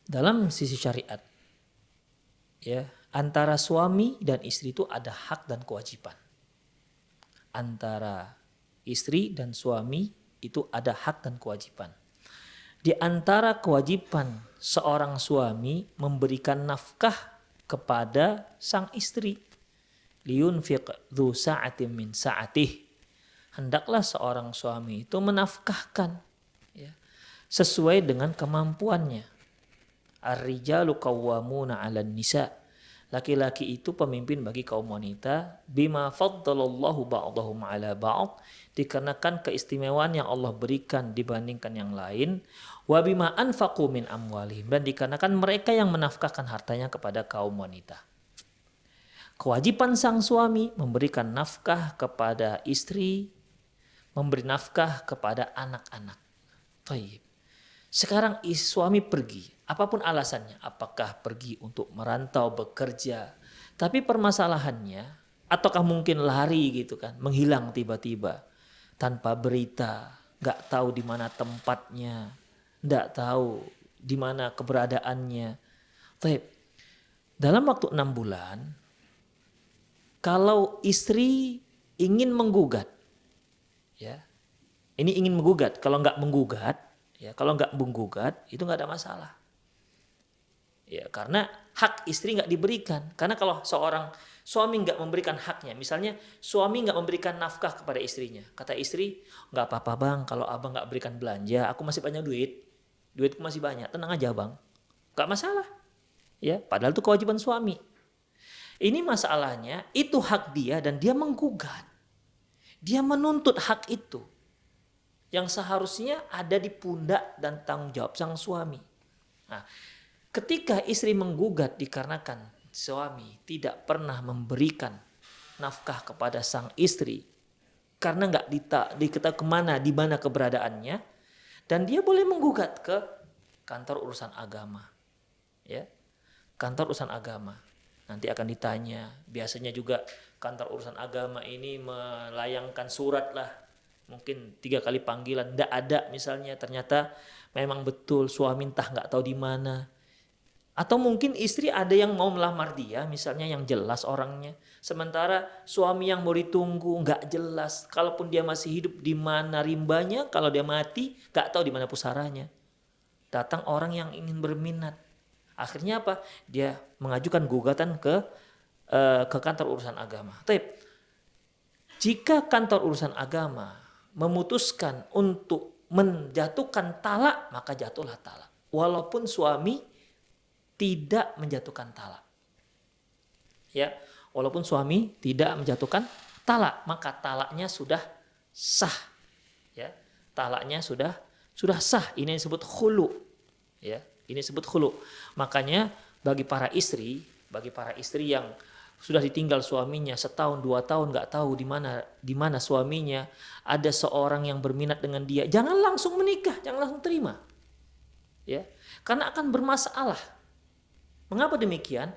Dalam sisi syariat, ya, antara suami dan istri itu ada hak dan kewajiban. Antara istri dan suami itu ada hak dan kewajiban. Di antara kewajiban seorang suami memberikan nafkah kepada sang istri. Liyunfiq dzu sa'atin min sa'atih. Hendaklah seorang suami itu menafkahkan ya, sesuai dengan kemampuannya. Ar-rijalu qawwamuna 'alan nisa. Laki-laki itu pemimpin bagi kaum wanita. Bima faddalallahu ba'dahum 'ala ba'd. Dikarenakan keistimewaan yang Allah berikan dibandingkan yang lain. Wa bima anfaqu min amwalihim. Dan dikarenakan mereka yang menafkahkan hartanya kepada kaum wanita. Kewajiban sang suami memberikan nafkah kepada istri, memberi nafkah kepada anak-anak. Taib. Sekarang suami pergi, apapun alasannya, apakah pergi untuk merantau bekerja, tapi permasalahannya, ataukah mungkin lari gitu kan, menghilang tiba-tiba tanpa berita, nggak tahu di mana tempatnya, nggak tahu di mana keberadaannya. Taib. Dalam waktu 6 bulan, kalau istri ingin menggugat, ya, ini ingin menggugat, kalau nggak menggugat, ya, kalau nggak menggugat itu nggak ada masalah, ya, karena hak istri nggak diberikan. Karena kalau seorang suami nggak memberikan haknya, misalnya suami nggak memberikan nafkah kepada istrinya, kata istri, nggak apa-apa bang, kalau abang nggak berikan belanja, aku masih banyak duitku masih banyak, tenang aja bang, nggak masalah, ya, padahal itu kewajiban suami. Ini masalahnya, itu hak dia dan dia menggugat. Dia menuntut hak itu. Yang seharusnya ada di pundak dan tanggung jawab sang suami. Nah, ketika istri menggugat dikarenakan suami tidak pernah memberikan nafkah kepada sang istri, karena nggak diketahui kemana, di mana keberadaannya, dan dia boleh menggugat ke kantor urusan agama, ya, kantor urusan agama. Nanti akan ditanya. Biasanya juga kantor urusan agama ini melayangkan surat lah, mungkin 3 kali panggilan, tidak ada misalnya, ternyata memang betul suami entah nggak tahu di mana. Atau mungkin istri ada yang mau melamar dia, misalnya yang jelas orangnya, sementara suami yang mau ditunggu nggak jelas. Kalaupun dia masih hidup, di mana rimbanya, kalau dia mati nggak tahu di mana pusaranya. Datang orang yang ingin berminat. Akhirnya apa? Dia mengajukan gugatan ke kantor urusan agama. Tapi jika kantor urusan agama memutuskan untuk menjatuhkan talak, maka jatuhlah talak. Walaupun suami tidak menjatuhkan talak. Ya, walaupun suami tidak menjatuhkan talak, maka talaknya sudah sah. Ya, talaknya sudah sah. Ini disebut khulu. Ya, ini disebut khulu. Makanya bagi para istri yang sudah ditinggal suaminya setahun 2 tahun nggak tahu di mana suaminya, ada seorang yang berminat dengan dia, jangan langsung menikah, jangan langsung terima. Ya, karena akan bermasalah. Mengapa demikian?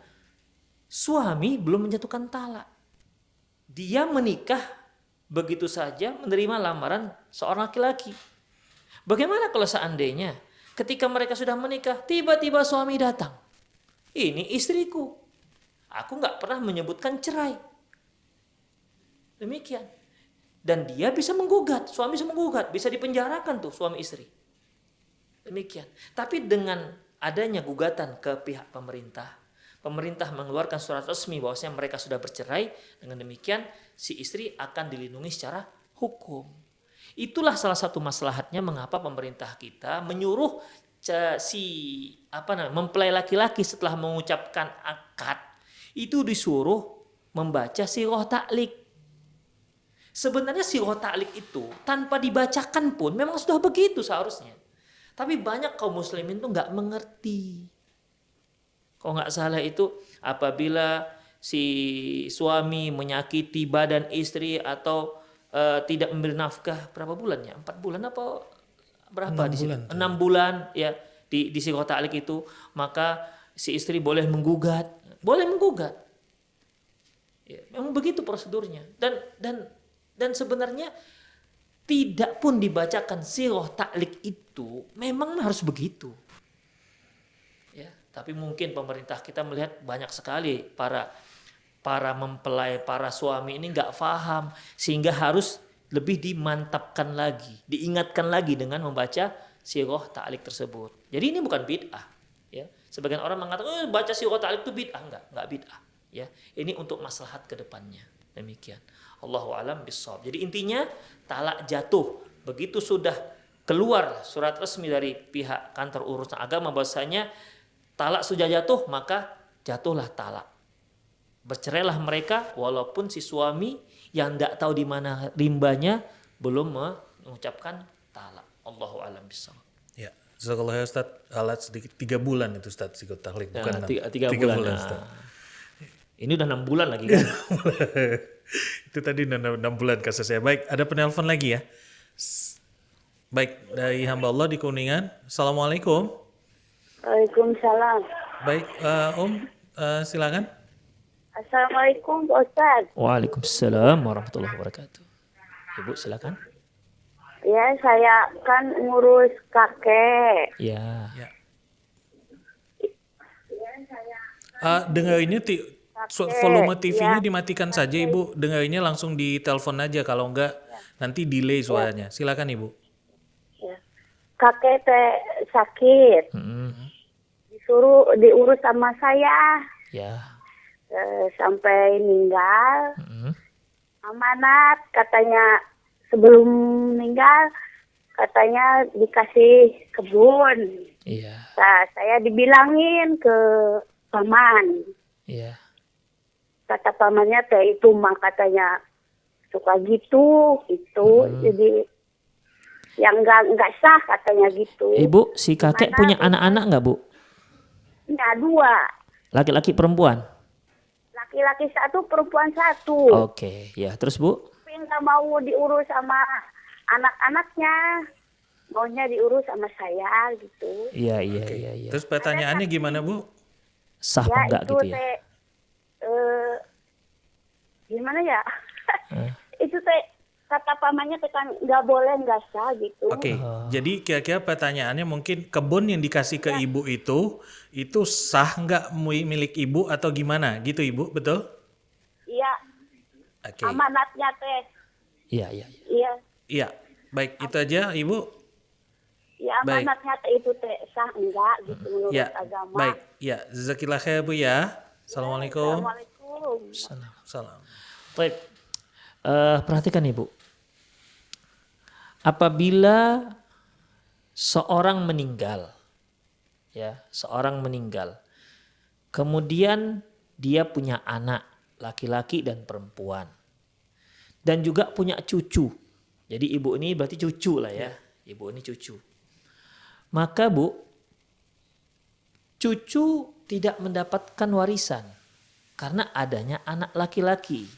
Suami belum menjatuhkan talak. Dia menikah begitu saja, menerima lamaran seorang laki-laki. Bagaimana kalau seandainya ketika mereka sudah menikah, tiba-tiba suami datang. Ini istriku. Aku nggak pernah menyebutkan cerai. Demikian. Dan dia bisa menggugat, suami bisa menggugat, bisa dipenjarakan tuh suami istri. Demikian. Tapi dengan adanya gugatan ke pihak pemerintah mengeluarkan surat resmi bahwasanya mereka sudah bercerai, dengan demikian si istri akan dilindungi secara hukum. Itulah salah satu maslahatnya mengapa pemerintah kita menyuruh mempelai laki-laki setelah mengucapkan akad itu disuruh membaca sirah ta'liq. Sebenarnya sirah ta'liq itu tanpa dibacakan pun memang sudah begitu seharusnya. Tapi banyak kaum muslimin itu nggak mengerti. Kalau nggak salah itu apabila si suami menyakiti badan istri atau tidak memberi nafkah berapa bulannya? 4 bulan apa berapa di sini? 6 bulan ya di sirah ta'liq itu, maka si istri boleh menggugat. Ya, memang begitu prosedurnya. Dan sebenarnya tidak pun dibacakan sirah ta'liq itu memang harus begitu. Ya, tapi mungkin pemerintah kita melihat banyak sekali para mempelai, para suami ini nggak paham, sehingga harus lebih dimantapkan lagi, diingatkan lagi dengan membaca sirah ta'liq tersebut. Jadi ini bukan bid'ah. Ya, sebagian orang mengatakan baca sirah ta'liq itu bid'ah, enggak bid'ah. Ya, ini untuk maslahat kedepannya. Demikian. Allahu a'lam bishawab. Jadi intinya talak jatuh begitu sudah keluar surat resmi dari pihak kantor urusan agama bahwasanya talak sudah jatuh, maka jatuhlah talak. Bercerailah mereka walaupun si suami yang tidak tahu di mana rimbanya belum mengucapkan talak. Allahu a'lam bishawab. Ya, jazakallahu ya Ustaz. Alat sedikit 3 bulan itu Ustaz sirah ta'liq, bukan 3 bulan. Ustaz. Ini udah 6 bulan lagi kan? Itu tadi 6 bulan kasusnya. Baik, ada penelpon lagi ya. Baik, dari hamba Allah di Kuningan. Assalamualaikum. Waalaikumsalam. Baik, silakan. Assalamualaikum Pak Ustaz. Waalaikumsalam warahmatullahi wabarakatuh. Ibu silakan. Ya, saya kan ngurus kakek. Ya. Dengerinnya volume TV-nya dimatikan saja Ibu. Dengerinnya langsung di telepon aja, kalau enggak nanti delay suaranya. Silakan Ibu. Ya. Kakek teh sakit. Disuruh diurus sama saya. Ya. Sampai meninggal. Amanat katanya, sebelum meninggal katanya dikasih kebun. Iya. Nah, saya dibilangin ke paman. Iya. kata pamannya teh itu mah katanya suka gitu, jadi yang nggak sah katanya gitu. Ibu, si kakek punya anak-anak nggak, Bu? Punya 2. Laki-laki perempuan? Laki-laki 1, perempuan 1. Oke, ya. Terus, Bu? Tapi nggak mau diurus sama anak-anaknya, maunya diurus sama saya gitu. Iya. Terus pertanyaannya gimana, Bu? Sah apa enggak itu gitu ya? teh gimana ya? Itu teh kata pamannya teh kan nggak boleh, nggak sah gitu. Oke, jadi kira-kira pertanyaannya mungkin kebun yang dikasih ke ibu itu sah nggak milik ibu atau gimana gitu, Ibu, betul? Iya. Oke. Amanatnya teh. Iya. Iya, baik itu aja, Ibu. Ya Baik. amanatnya teh itu teh sah enggak gitu menurut Ya, agama. baik. Ya, jazakillah khair, Bu ya. Assalamualaikum. Assalamualaikum. Salam. Baik. Perhatikan, Ibu. Apabila seorang meninggal, kemudian dia punya anak laki-laki dan perempuan, dan juga punya cucu. Jadi ibu ini berarti cucu lah ya. Ibu ini cucu. Maka, Bu, cucu tidak mendapatkan warisan karena adanya anak laki-laki.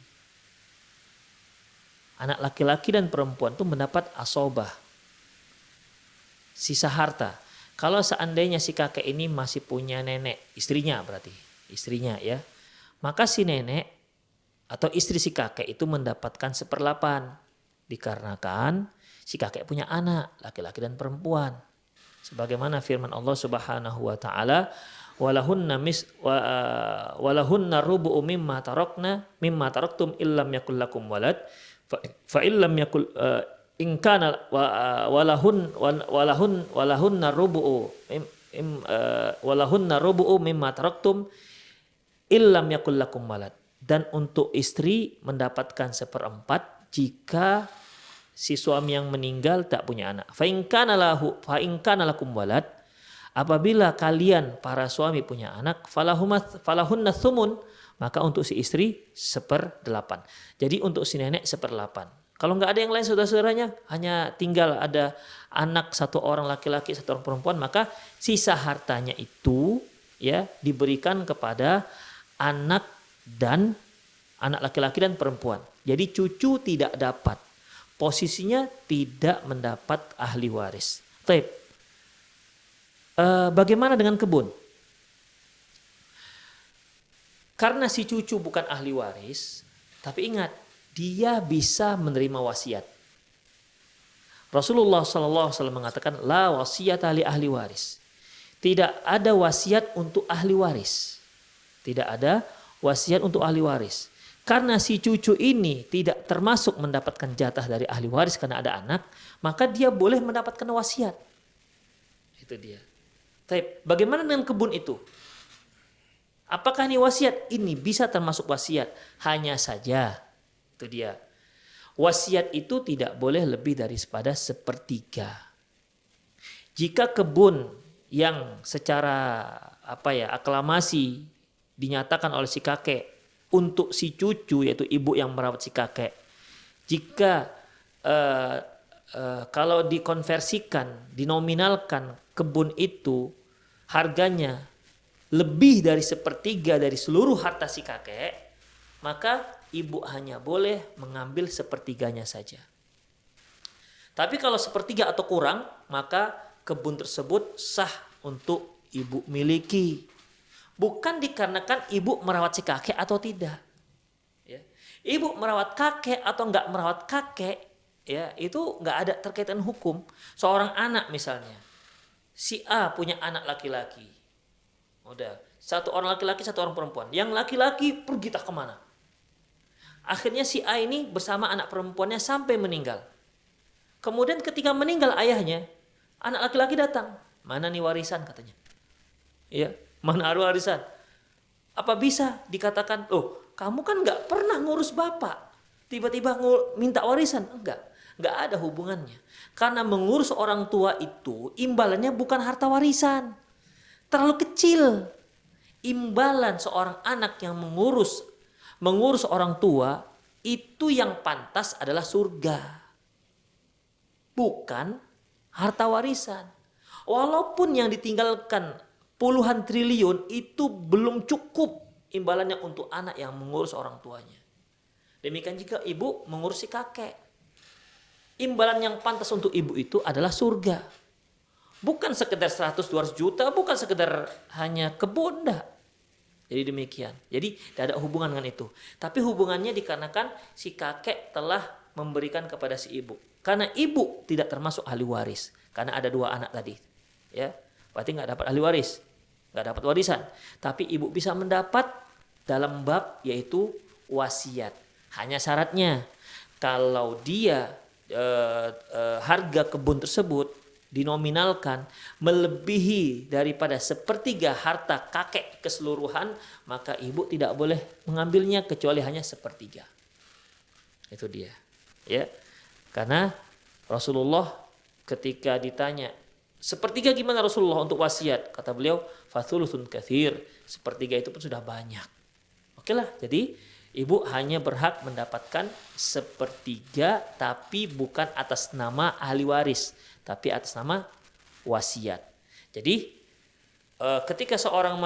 Anak laki-laki dan perempuan itu mendapat asobah, sisa harta. Kalau seandainya si kakek ini masih punya nenek, istrinya ya, maka si nenek atau istri si kakek itu mendapatkan 1/8, dikarenakan si kakek punya anak laki-laki dan perempuan. Sebagaimana firman Allah Subhanahu wa taala, walahunna rubu'u mimma taraktum illam yakul lakum walad fa illam yakul in kana walahunna rubu'u mimma taraktum illam yakul lakum walad. Dan untuk istri mendapatkan 1/4 jika si suami yang meninggal tak punya anak. Fa in kana lakum walad, apabila kalian para suami punya anak, falahunna thumun, maka untuk si istri 1/8. Jadi untuk si nenek 1/8. Kalau nggak ada yang lain saudara-saudaranya, hanya tinggal ada anak 1 orang laki-laki 1 orang perempuan, maka sisa hartanya itu ya diberikan kepada anak laki-laki dan perempuan. Jadi cucu tidak dapat, posisinya tidak mendapat ahli waris. Baik. Bagaimana dengan kebun? Karena si cucu bukan ahli waris, tapi ingat, dia bisa menerima wasiat. Rasulullah SAW mengatakan, la wasiyata li ahli waris. Tidak ada wasiat untuk ahli waris. Tidak ada wasiat untuk ahli waris. Karena si cucu ini tidak termasuk mendapatkan jatah dari ahli waris karena ada anak, maka dia boleh mendapatkan wasiat. Itu dia. Tapi bagaimana dengan kebun itu? Apakah ini wasiat? Ini bisa termasuk wasiat. Hanya saja, itu dia. Wasiat itu tidak boleh lebih daripada 1/3. Jika kebun yang secara aklamasi dinyatakan oleh si kakek untuk si cucu, yaitu ibu yang merawat si kakek, jika kalau dikonversikan, dinominalkan kebun itu harganya lebih dari 1/3 dari seluruh harta si kakek, maka ibu hanya boleh mengambil 1/3-nya saja. Tapi kalau 1/3 atau kurang, maka kebun tersebut sah untuk ibu miliki. Bukan dikarenakan ibu merawat si kakek atau tidak. Ya. Ibu merawat kakek atau enggak merawat kakek, ya itu enggak ada terkaitan hukum. Seorang anak misalnya, si A punya anak laki-laki. Udah, 1 orang laki-laki, 1 orang perempuan. Yang laki-laki pergi tak kemana. Akhirnya si A ini bersama anak perempuannya sampai meninggal. Kemudian ketika meninggal ayahnya, anak laki-laki datang. Mana nih warisan katanya. Ya, mana warisan? Apa bisa dikatakan, kamu kan gak pernah ngurus bapak. Tiba-tiba minta warisan? Enggak ada hubungannya. Karena mengurus orang tua itu imbalannya bukan harta warisan. Terlalu kecil. Imbalan seorang anak yang mengurus Mengurus orang tua itu yang pantas adalah surga. Bukan harta warisan. Walaupun yang ditinggalkan puluhan triliun itu belum cukup imbalannya untuk anak yang mengurus orang tuanya. Demikian juga ibu mengurusi kakek. Imbalan yang pantas untuk ibu itu adalah surga. Bukan sekedar 100-200 juta, bukan sekedar hanya kebun, enggak. Jadi demikian. Jadi tidak ada hubungan dengan itu. Tapi hubungannya dikarenakan si kakek telah memberikan kepada si ibu. Karena ibu tidak termasuk ahli waris. Karena ada 2 anak tadi. Ya, berarti nggak dapat ahli waris, nggak dapat warisan. Tapi ibu bisa mendapat dalam bab yaitu wasiat. Hanya syaratnya kalau dia harga kebun tersebut dinominalkan melebihi daripada 1/3 harta kakek keseluruhan, maka ibu tidak boleh mengambilnya kecuali hanya 1/3. Itu dia. Ya. Karena Rasulullah ketika ditanya 1/3 gimana Rasulullah untuk wasiat? Kata beliau, fathuluthun katsir. 1/3 itu pun sudah banyak. Oke lah, jadi ibu hanya berhak mendapatkan 1/3 tapi bukan atas nama ahli waris, tapi atas nama wasiat. Jadi ketika seorang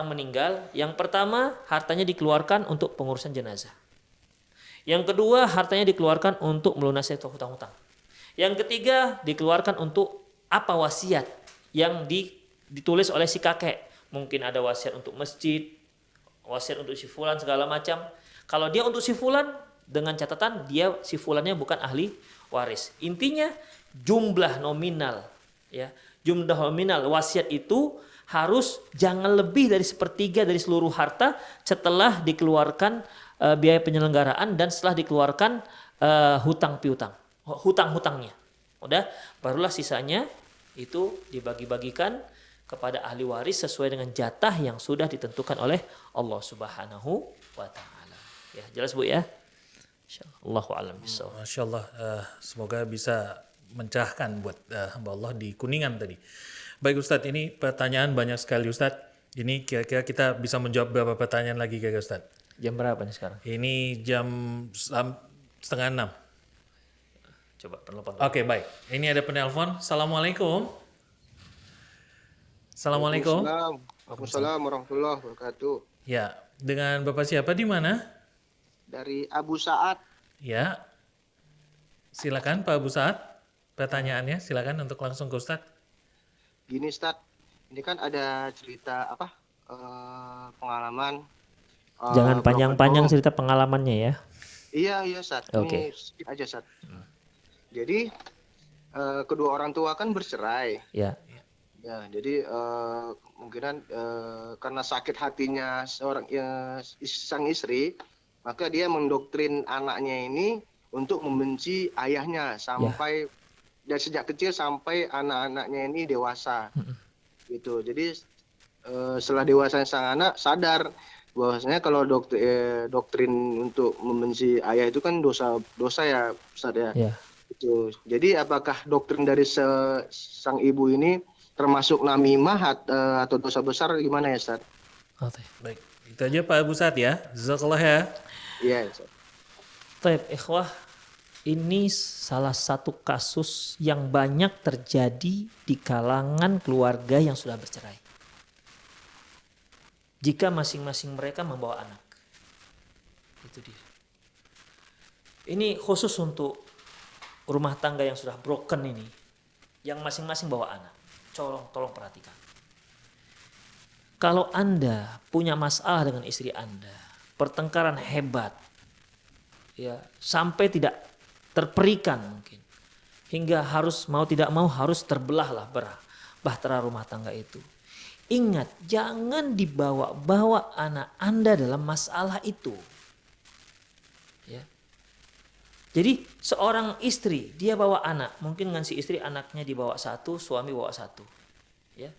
meninggal, yang pertama hartanya dikeluarkan untuk pengurusan jenazah. Yang kedua hartanya dikeluarkan untuk melunasi hutang-hutang. Yang ketiga dikeluarkan untuk apa wasiat yang ditulis oleh si kakek. Mungkin ada wasiat untuk masjid, wasiat untuk si fulan segala macam. Kalau dia untuk si fulan dengan catatan dia si fulannya bukan ahli waris. Intinya jumlah nominal ya. Jumlah nominal wasiat itu harus jangan lebih dari 1/3 dari seluruh harta setelah dikeluarkan biaya penyelenggaraan dan setelah dikeluarkan hutang piutang, hutang-hutangnya. Udah, barulah sisanya itu dibagi-bagikan kepada ahli waris sesuai dengan jatah yang sudah ditentukan oleh Allah Subhanahu wa taala. Ya, jelas Bu ya? Insyaallah. Allahu a'lam bishawab. Masyaallah, semoga bisa mencahkan buat hamba Allah di Kuningan tadi. Baik Ustadz, ini pertanyaan banyak sekali Ustadz. Ini kira-kira kita bisa menjawab beberapa pertanyaan lagi kira-kira Ustadz. Jam berapa nih sekarang? Ini jam 5:30. Coba penelpon. Oke, baik. Ini ada penelpon. Assalamualaikum. Assalamualaikum. Waalaikumsalam warahmatullahi wabarakatuh. Ya, dengan Bapak siapa di mana? Dari Abu Sa'ad. Ya. Silakan Pak Abu Sa'ad. Pertanyaannya silakan untuk langsung ke Ustadz. Gini Ustadz, ini kan ada cerita pengalaman. Jangan panjang-panjang cerita pengalamannya ya. Iya Ustadz. Oke. Ini sedikit aja Ustadz. Jadi kedua orang tua kan bercerai. Ya. Ya, jadi kemungkinan karena sakit hatinya sang istri, maka dia mendoktrin anaknya ini untuk membenci ayahnya sampai dari sejak kecil sampai anak-anaknya ini dewasa. Gitu. Jadi setelah dewasa sang anak sadar bahwasanya kalau doktrin untuk membenci ayah itu kan dosa ya Ustaz ya. Ya. Gitu. Jadi apakah doktrin dari sang ibu ini termasuk namimah atau dosa besar gimana ya Ustaz? Oke. Baik, itu aja Pak Abu Sa'ad ya. Jazakallah ya. Iya Ustaz. Baik, ikhwah, ini salah satu kasus yang banyak terjadi di kalangan keluarga yang sudah bercerai. Jika masing-masing mereka membawa anak. Itu dia. Ini khusus untuk rumah tangga yang sudah broken ini. Yang masing-masing bawa anak. Tolong perhatikan. Kalau Anda punya masalah dengan istri Anda, pertengkaran hebat, ya sampai tidak terperikan mungkin, hingga harus mau tidak mau harus terbelahlah bahtera rumah tangga itu. Ingat, jangan dibawa-bawa anak Anda dalam masalah itu. Ya. Jadi seorang istri dia bawa anak, mungkin dengan si istri anaknya dibawa satu, suami bawa satu. Ya.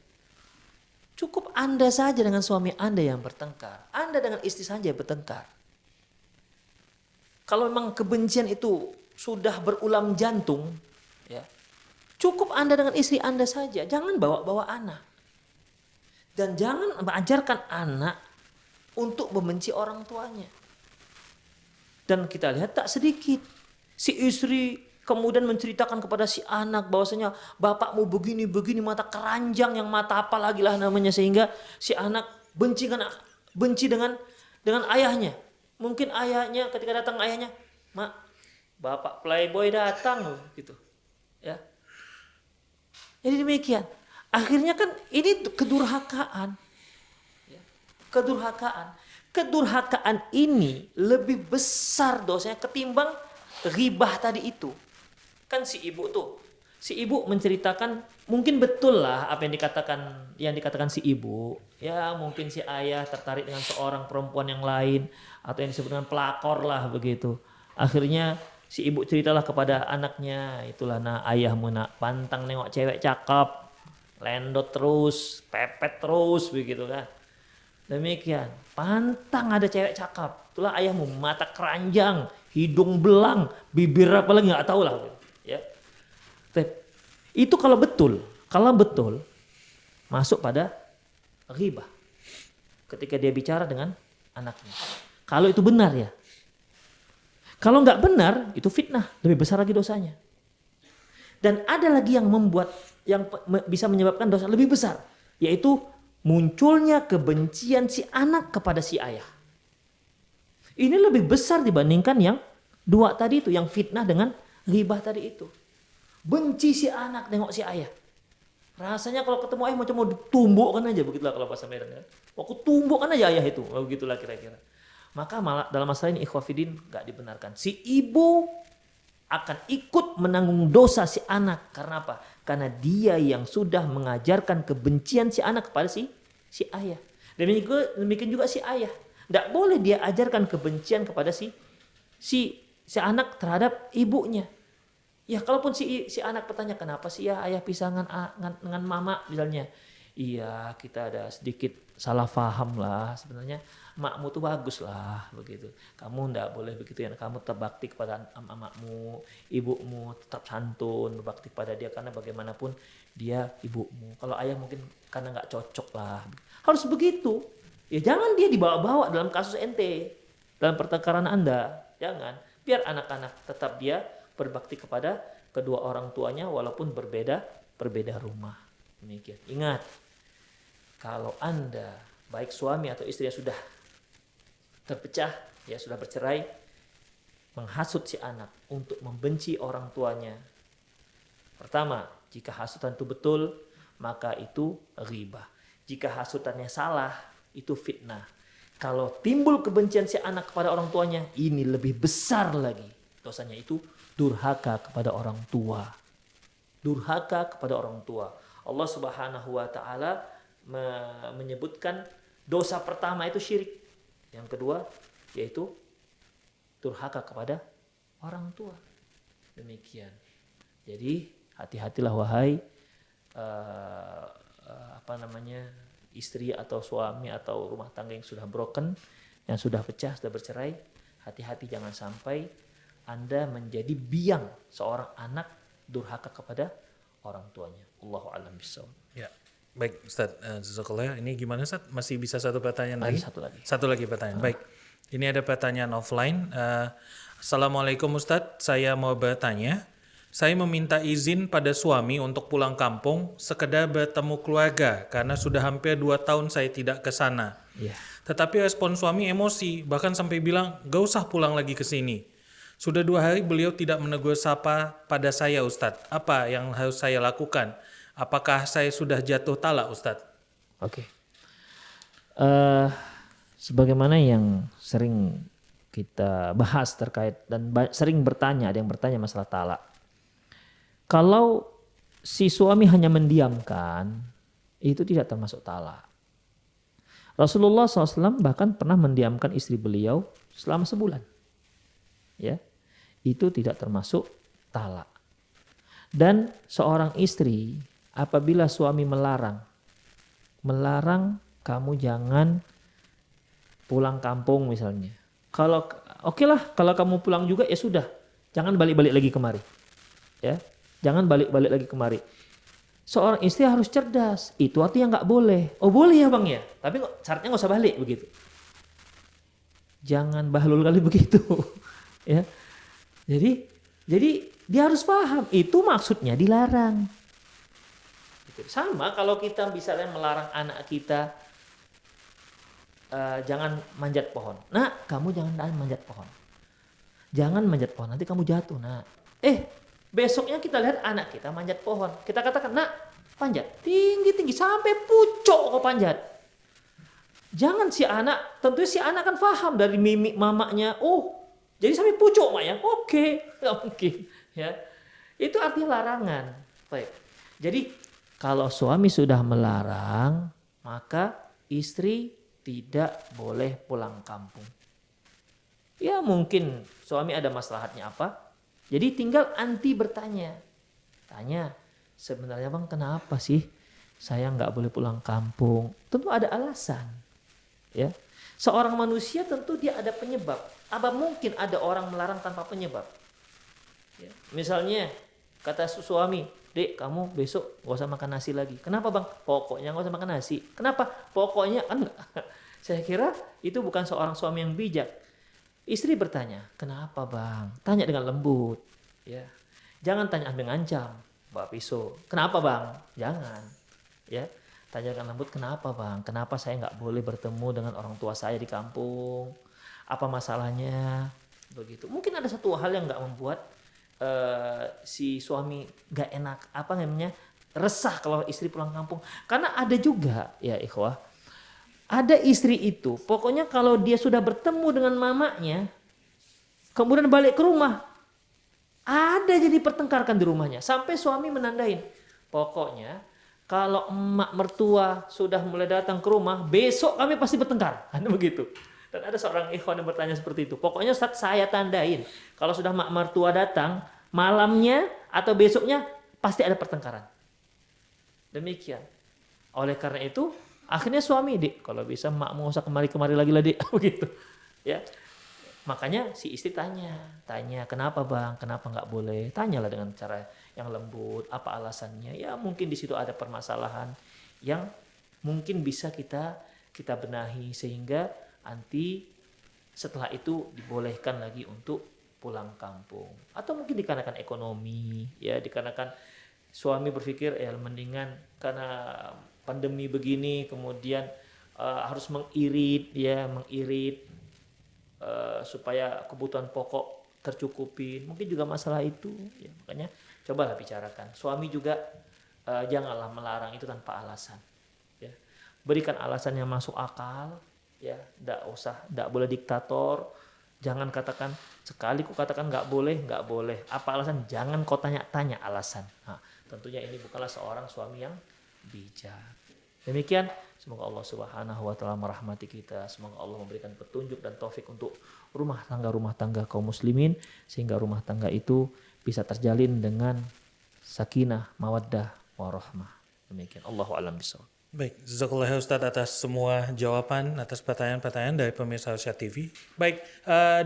Cukup Anda saja dengan suami Anda yang bertengkar, Anda dengan istri saja bertengkar. Kalau memang kebencian itu sudah berulam jantung, ya, cukup Anda dengan istri Anda saja, jangan bawa-bawa anak. Dan jangan mengajarkan anak untuk membenci orang tuanya. Dan kita lihat tak sedikit si istri kemudian menceritakan kepada si anak bahwasanya bapakmu begini mata keranjang yang mata apa lagi lah namanya, sehingga si anak benci dengan ayahnya. Mungkin ayahnya ketika datang ayahnya, "Mak, bapak playboy datang loh," gitu. Ya. Jadi demikian. Akhirnya kan ini kedurhakaan. Ya. Kedurhakaan ini lebih besar dosanya ketimbang ghibah tadi itu. Kan si ibu menceritakan, mungkin betul lah apa yang dikatakan si ibu. Ya mungkin si ayah tertarik dengan seorang perempuan yang lain, atau yang disebut dengan pelakor lah begitu. Akhirnya si ibu ceritalah kepada anaknya, itulah nah ayahmu nak pantang nengok cewek cakep, lendot terus, pepet terus begitu kan. Demikian, pantang ada cewek cakep, itulah ayahmu, mata keranjang, hidung belang, bibir apa lagi nggak tahu lah. Ya, itu kalau betul masuk pada ghibah ketika dia bicara dengan anaknya. Kalau itu benar ya. Kalau nggak benar itu fitnah, lebih besar lagi dosanya. Dan ada lagi yang bisa menyebabkan dosa lebih besar, yaitu munculnya kebencian si anak kepada si ayah. Ini lebih besar dibandingkan yang dua tadi itu, yang fitnah dengan ghibah tadi itu. Benci si anak nengok si ayah. Rasanya kalau ketemu ayah macam mau ditumbukkan aja, begitulah kalau bahasa Medan ya. Aku tumbukkan aja ayah itu, begitulah kira-kira. Maka malah dalam masalah ini ikhwafidin gak dibenarkan. Si ibu akan ikut menanggung dosa si anak. Karena apa? Karena dia yang sudah mengajarkan kebencian si anak kepada si ayah. Demikian juga si ayah. Tidak boleh dia ajarkan kebencian kepada si anak terhadap ibunya. Ya kalaupun si anak bertanya, kenapa sih ya ayah pisah dengan mama misalnya. Iya kita ada sedikit salah paham lah, sebenarnya makmu tuh bagus lah begitu. Kamu ndak boleh begitu ya, kamu tetap bakti kepada makmu, ibumu, tetap santun, berbakti pada dia karena bagaimanapun dia ibumu. Kalau ayah mungkin karena nggak cocok lah. Harus begitu. Ya jangan dia dibawa-bawa dalam kasus ente, dalam pertengkaran Anda. Jangan. Biar anak-anak tetap dia berbakti kepada kedua orang tuanya walaupun berbeda rumah. Demikian. Ingat, kalau Anda baik suami atau istri yang sudah terpecah, ya sudah bercerai, menghasut si anak untuk membenci orang tuanya. Pertama, jika hasutan itu betul, maka itu ghibah. Jika hasutannya salah, itu fitnah. Kalau timbul kebencian si anak kepada orang tuanya, ini lebih besar lagi. Dosanya itu durhaka kepada orang tua. Durhaka kepada orang tua. Allah Subhanahu wa taala menyebutkan dosa pertama itu syirik. Yang kedua yaitu durhaka kepada orang tua. Demikian. Jadi hati-hatilah wahai istri atau suami atau rumah tangga yang sudah broken, yang sudah pecah, sudah bercerai. Hati-hati jangan sampai Anda menjadi biang seorang anak durhaka kepada orang tuanya. Allahu a'lam bishawab. Ya. Baik Ustaz, jazakallah. Ini gimana Ustaz? Masih bisa satu pertanyaan lagi? Satu lagi pertanyaan. Baik. Ini ada pertanyaan offline. Assalamualaikum Ustaz, saya mau bertanya. Saya meminta izin pada suami untuk pulang kampung sekedar bertemu keluarga karena sudah hampir 2 tahun saya tidak ke sana. Yeah. Tetapi respon suami emosi, bahkan sampai bilang, "Gak usah pulang lagi ke sini." Sudah 2 hari beliau tidak menegur sapa pada saya Ustadz. Apa yang harus saya lakukan? Apakah saya sudah jatuh talak Ustadz? Oke. Sebagaimana yang sering kita bahas terkait dan sering bertanya, ada yang bertanya masalah talak. Kalau si suami hanya mendiamkan, itu tidak termasuk talak. Rasulullah SAW bahkan pernah mendiamkan istri beliau selama sebulan. Ya, itu tidak termasuk talak. Dan seorang istri apabila suami melarang kamu jangan pulang kampung misalnya. Kalau okelah kalau kamu pulang juga ya sudah, jangan balik-balik lagi kemari. Ya. Jangan balik-balik lagi kemari. Seorang istri harus cerdas. Itu artinya nggak boleh. Oh boleh ya bang ya. Tapi syaratnya nggak usah balik begitu. Jangan bahlul kali begitu. Ya. Jadi dia harus paham itu maksudnya dilarang. Gitu. Sama kalau kita misalnya melarang anak kita jangan manjat pohon. Nak, kamu jangan manjat pohon. Jangan manjat pohon, nanti kamu jatuh, nak. Besoknya kita lihat anak kita manjat pohon. Kita katakan, nak, panjat. Tinggi-tinggi, sampai pucuk kok panjat. Jangan si anak, tentunya si anak kan paham dari mimik mamanya. Oh, jadi sampai pucuk mak ya? Oke, nggak mungkin. Ya. Itu artinya larangan. Baik. Jadi, kalau suami sudah melarang, maka istri tidak boleh pulang kampung. Ya mungkin suami ada maslahatnya apa. Jadi tinggal anti bertanya. Tanya, sebenarnya bang kenapa sih saya nggak boleh pulang kampung? Tentu ada alasan. Ya, seorang manusia tentu dia ada penyebab. Apa mungkin ada orang melarang tanpa penyebab? Ya. Misalnya kata suami, dek kamu besok gak usah makan nasi lagi. Kenapa bang? Pokoknya gak usah makan nasi. Kenapa? Pokoknya kan. Saya kira itu bukan seorang suami yang bijak. Istri bertanya, kenapa bang? Tanya dengan lembut. Ya. Jangan tanya dengan ancam, bawa pisau. Kenapa bang? Jangan. Ya. Tanya dengan lembut, kenapa bang? Kenapa saya nggak boleh bertemu dengan orang tua saya di kampung? Apa masalahnya? Begitu. Mungkin ada satu hal yang nggak membuat si suami nggak enak, apa namanya, resah kalau istri pulang kampung. Karena ada juga, ya ikhwah, ada istri itu, pokoknya kalau dia sudah bertemu dengan mamanya, kemudian balik ke rumah, ada jadi pertengkarkan di rumahnya. Sampai suami menandain, pokoknya kalau emak mertua sudah mulai datang ke rumah, besok kami pasti bertengkar. Kan begitu. Dan ada seorang ikhwan yang bertanya seperti itu. Pokoknya Ustaz saya tandain, kalau sudah emak mertua datang, malamnya atau besoknya pasti ada pertengkaran. Demikian. Oleh karena itu, akhirnya suami, dek, kalau bisa emak mau usah kemari-kemari lagi lah, dek. Begitu. Ya. Makanya si istri tanya, kenapa bang, kenapa nggak boleh? Tanyalah dengan cara yang lembut, apa alasannya? Ya mungkin di situ ada permasalahan yang mungkin bisa kita benahi sehingga nanti setelah itu dibolehkan lagi untuk pulang kampung. Atau mungkin dikarenakan ekonomi, ya dikarenakan suami berpikir ya mendingan karena pandemi begini kemudian harus mengirit supaya kebutuhan pokok tercukupi. Mungkin juga masalah itu, ya, makanya cobalah bicarakan. Suami juga janganlah melarang itu tanpa alasan. Ya. Berikan alasan yang masuk akal. Ya, tidak boleh diktator. Jangan katakan sekali kok katakan nggak boleh. Apa alasan? Jangan kau tanya alasan. Nah, tentunya ini bukanlah seorang suami yang bijak. Demikian, semoga Allah Subhanahu wa taala merahmati kita. Semoga Allah memberikan petunjuk dan taufik untuk rumah tangga kaum muslimin sehingga rumah tangga itu bisa terjalin dengan sakinah, mawaddah, warahmah. Demikian. Allahu a'lam bishawab. Baik, jazakallah Ustadz atas semua jawaban atas pertanyaan-pertanyaan dari pemirsa Irsyad TV. Baik,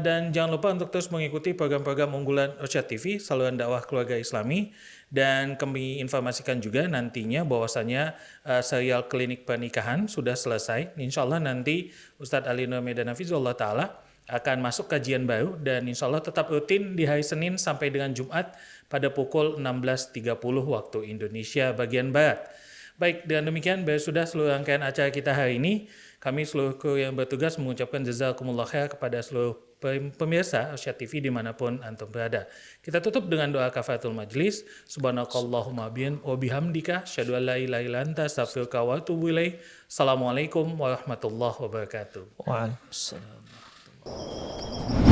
dan jangan lupa untuk terus mengikuti program-program unggulan Irsyad TV, saluran dakwah keluarga Islami. Dan kami informasikan juga nantinya bahwasanya serial klinik pernikahan sudah selesai. Insya Allah nanti Ustadz Ali Nur Medan Hafizullah Ta'ala akan masuk kajian baru dan insya Allah tetap rutin di hari Senin sampai dengan Jumat pada pukul 16.30 waktu Indonesia bagian Barat. Baik, dengan demikian sudah seluruh rangkaian acara kita hari ini. Kami seluruh kru yang bertugas mengucapkan jazakumullah khair kepada seluruh pemirsa Irsyad TV dimanapun antum berada. Kita tutup dengan doa kafaratul majlis. Subhanakallahumma wa bihamdika asyhadu an la ilaha illa anta astaghfiruka wa atubu ilaik. Assalamualaikum warahmatullahi wabarakatuh. Waalaikumsalam warahmatullahi wabarakatuh.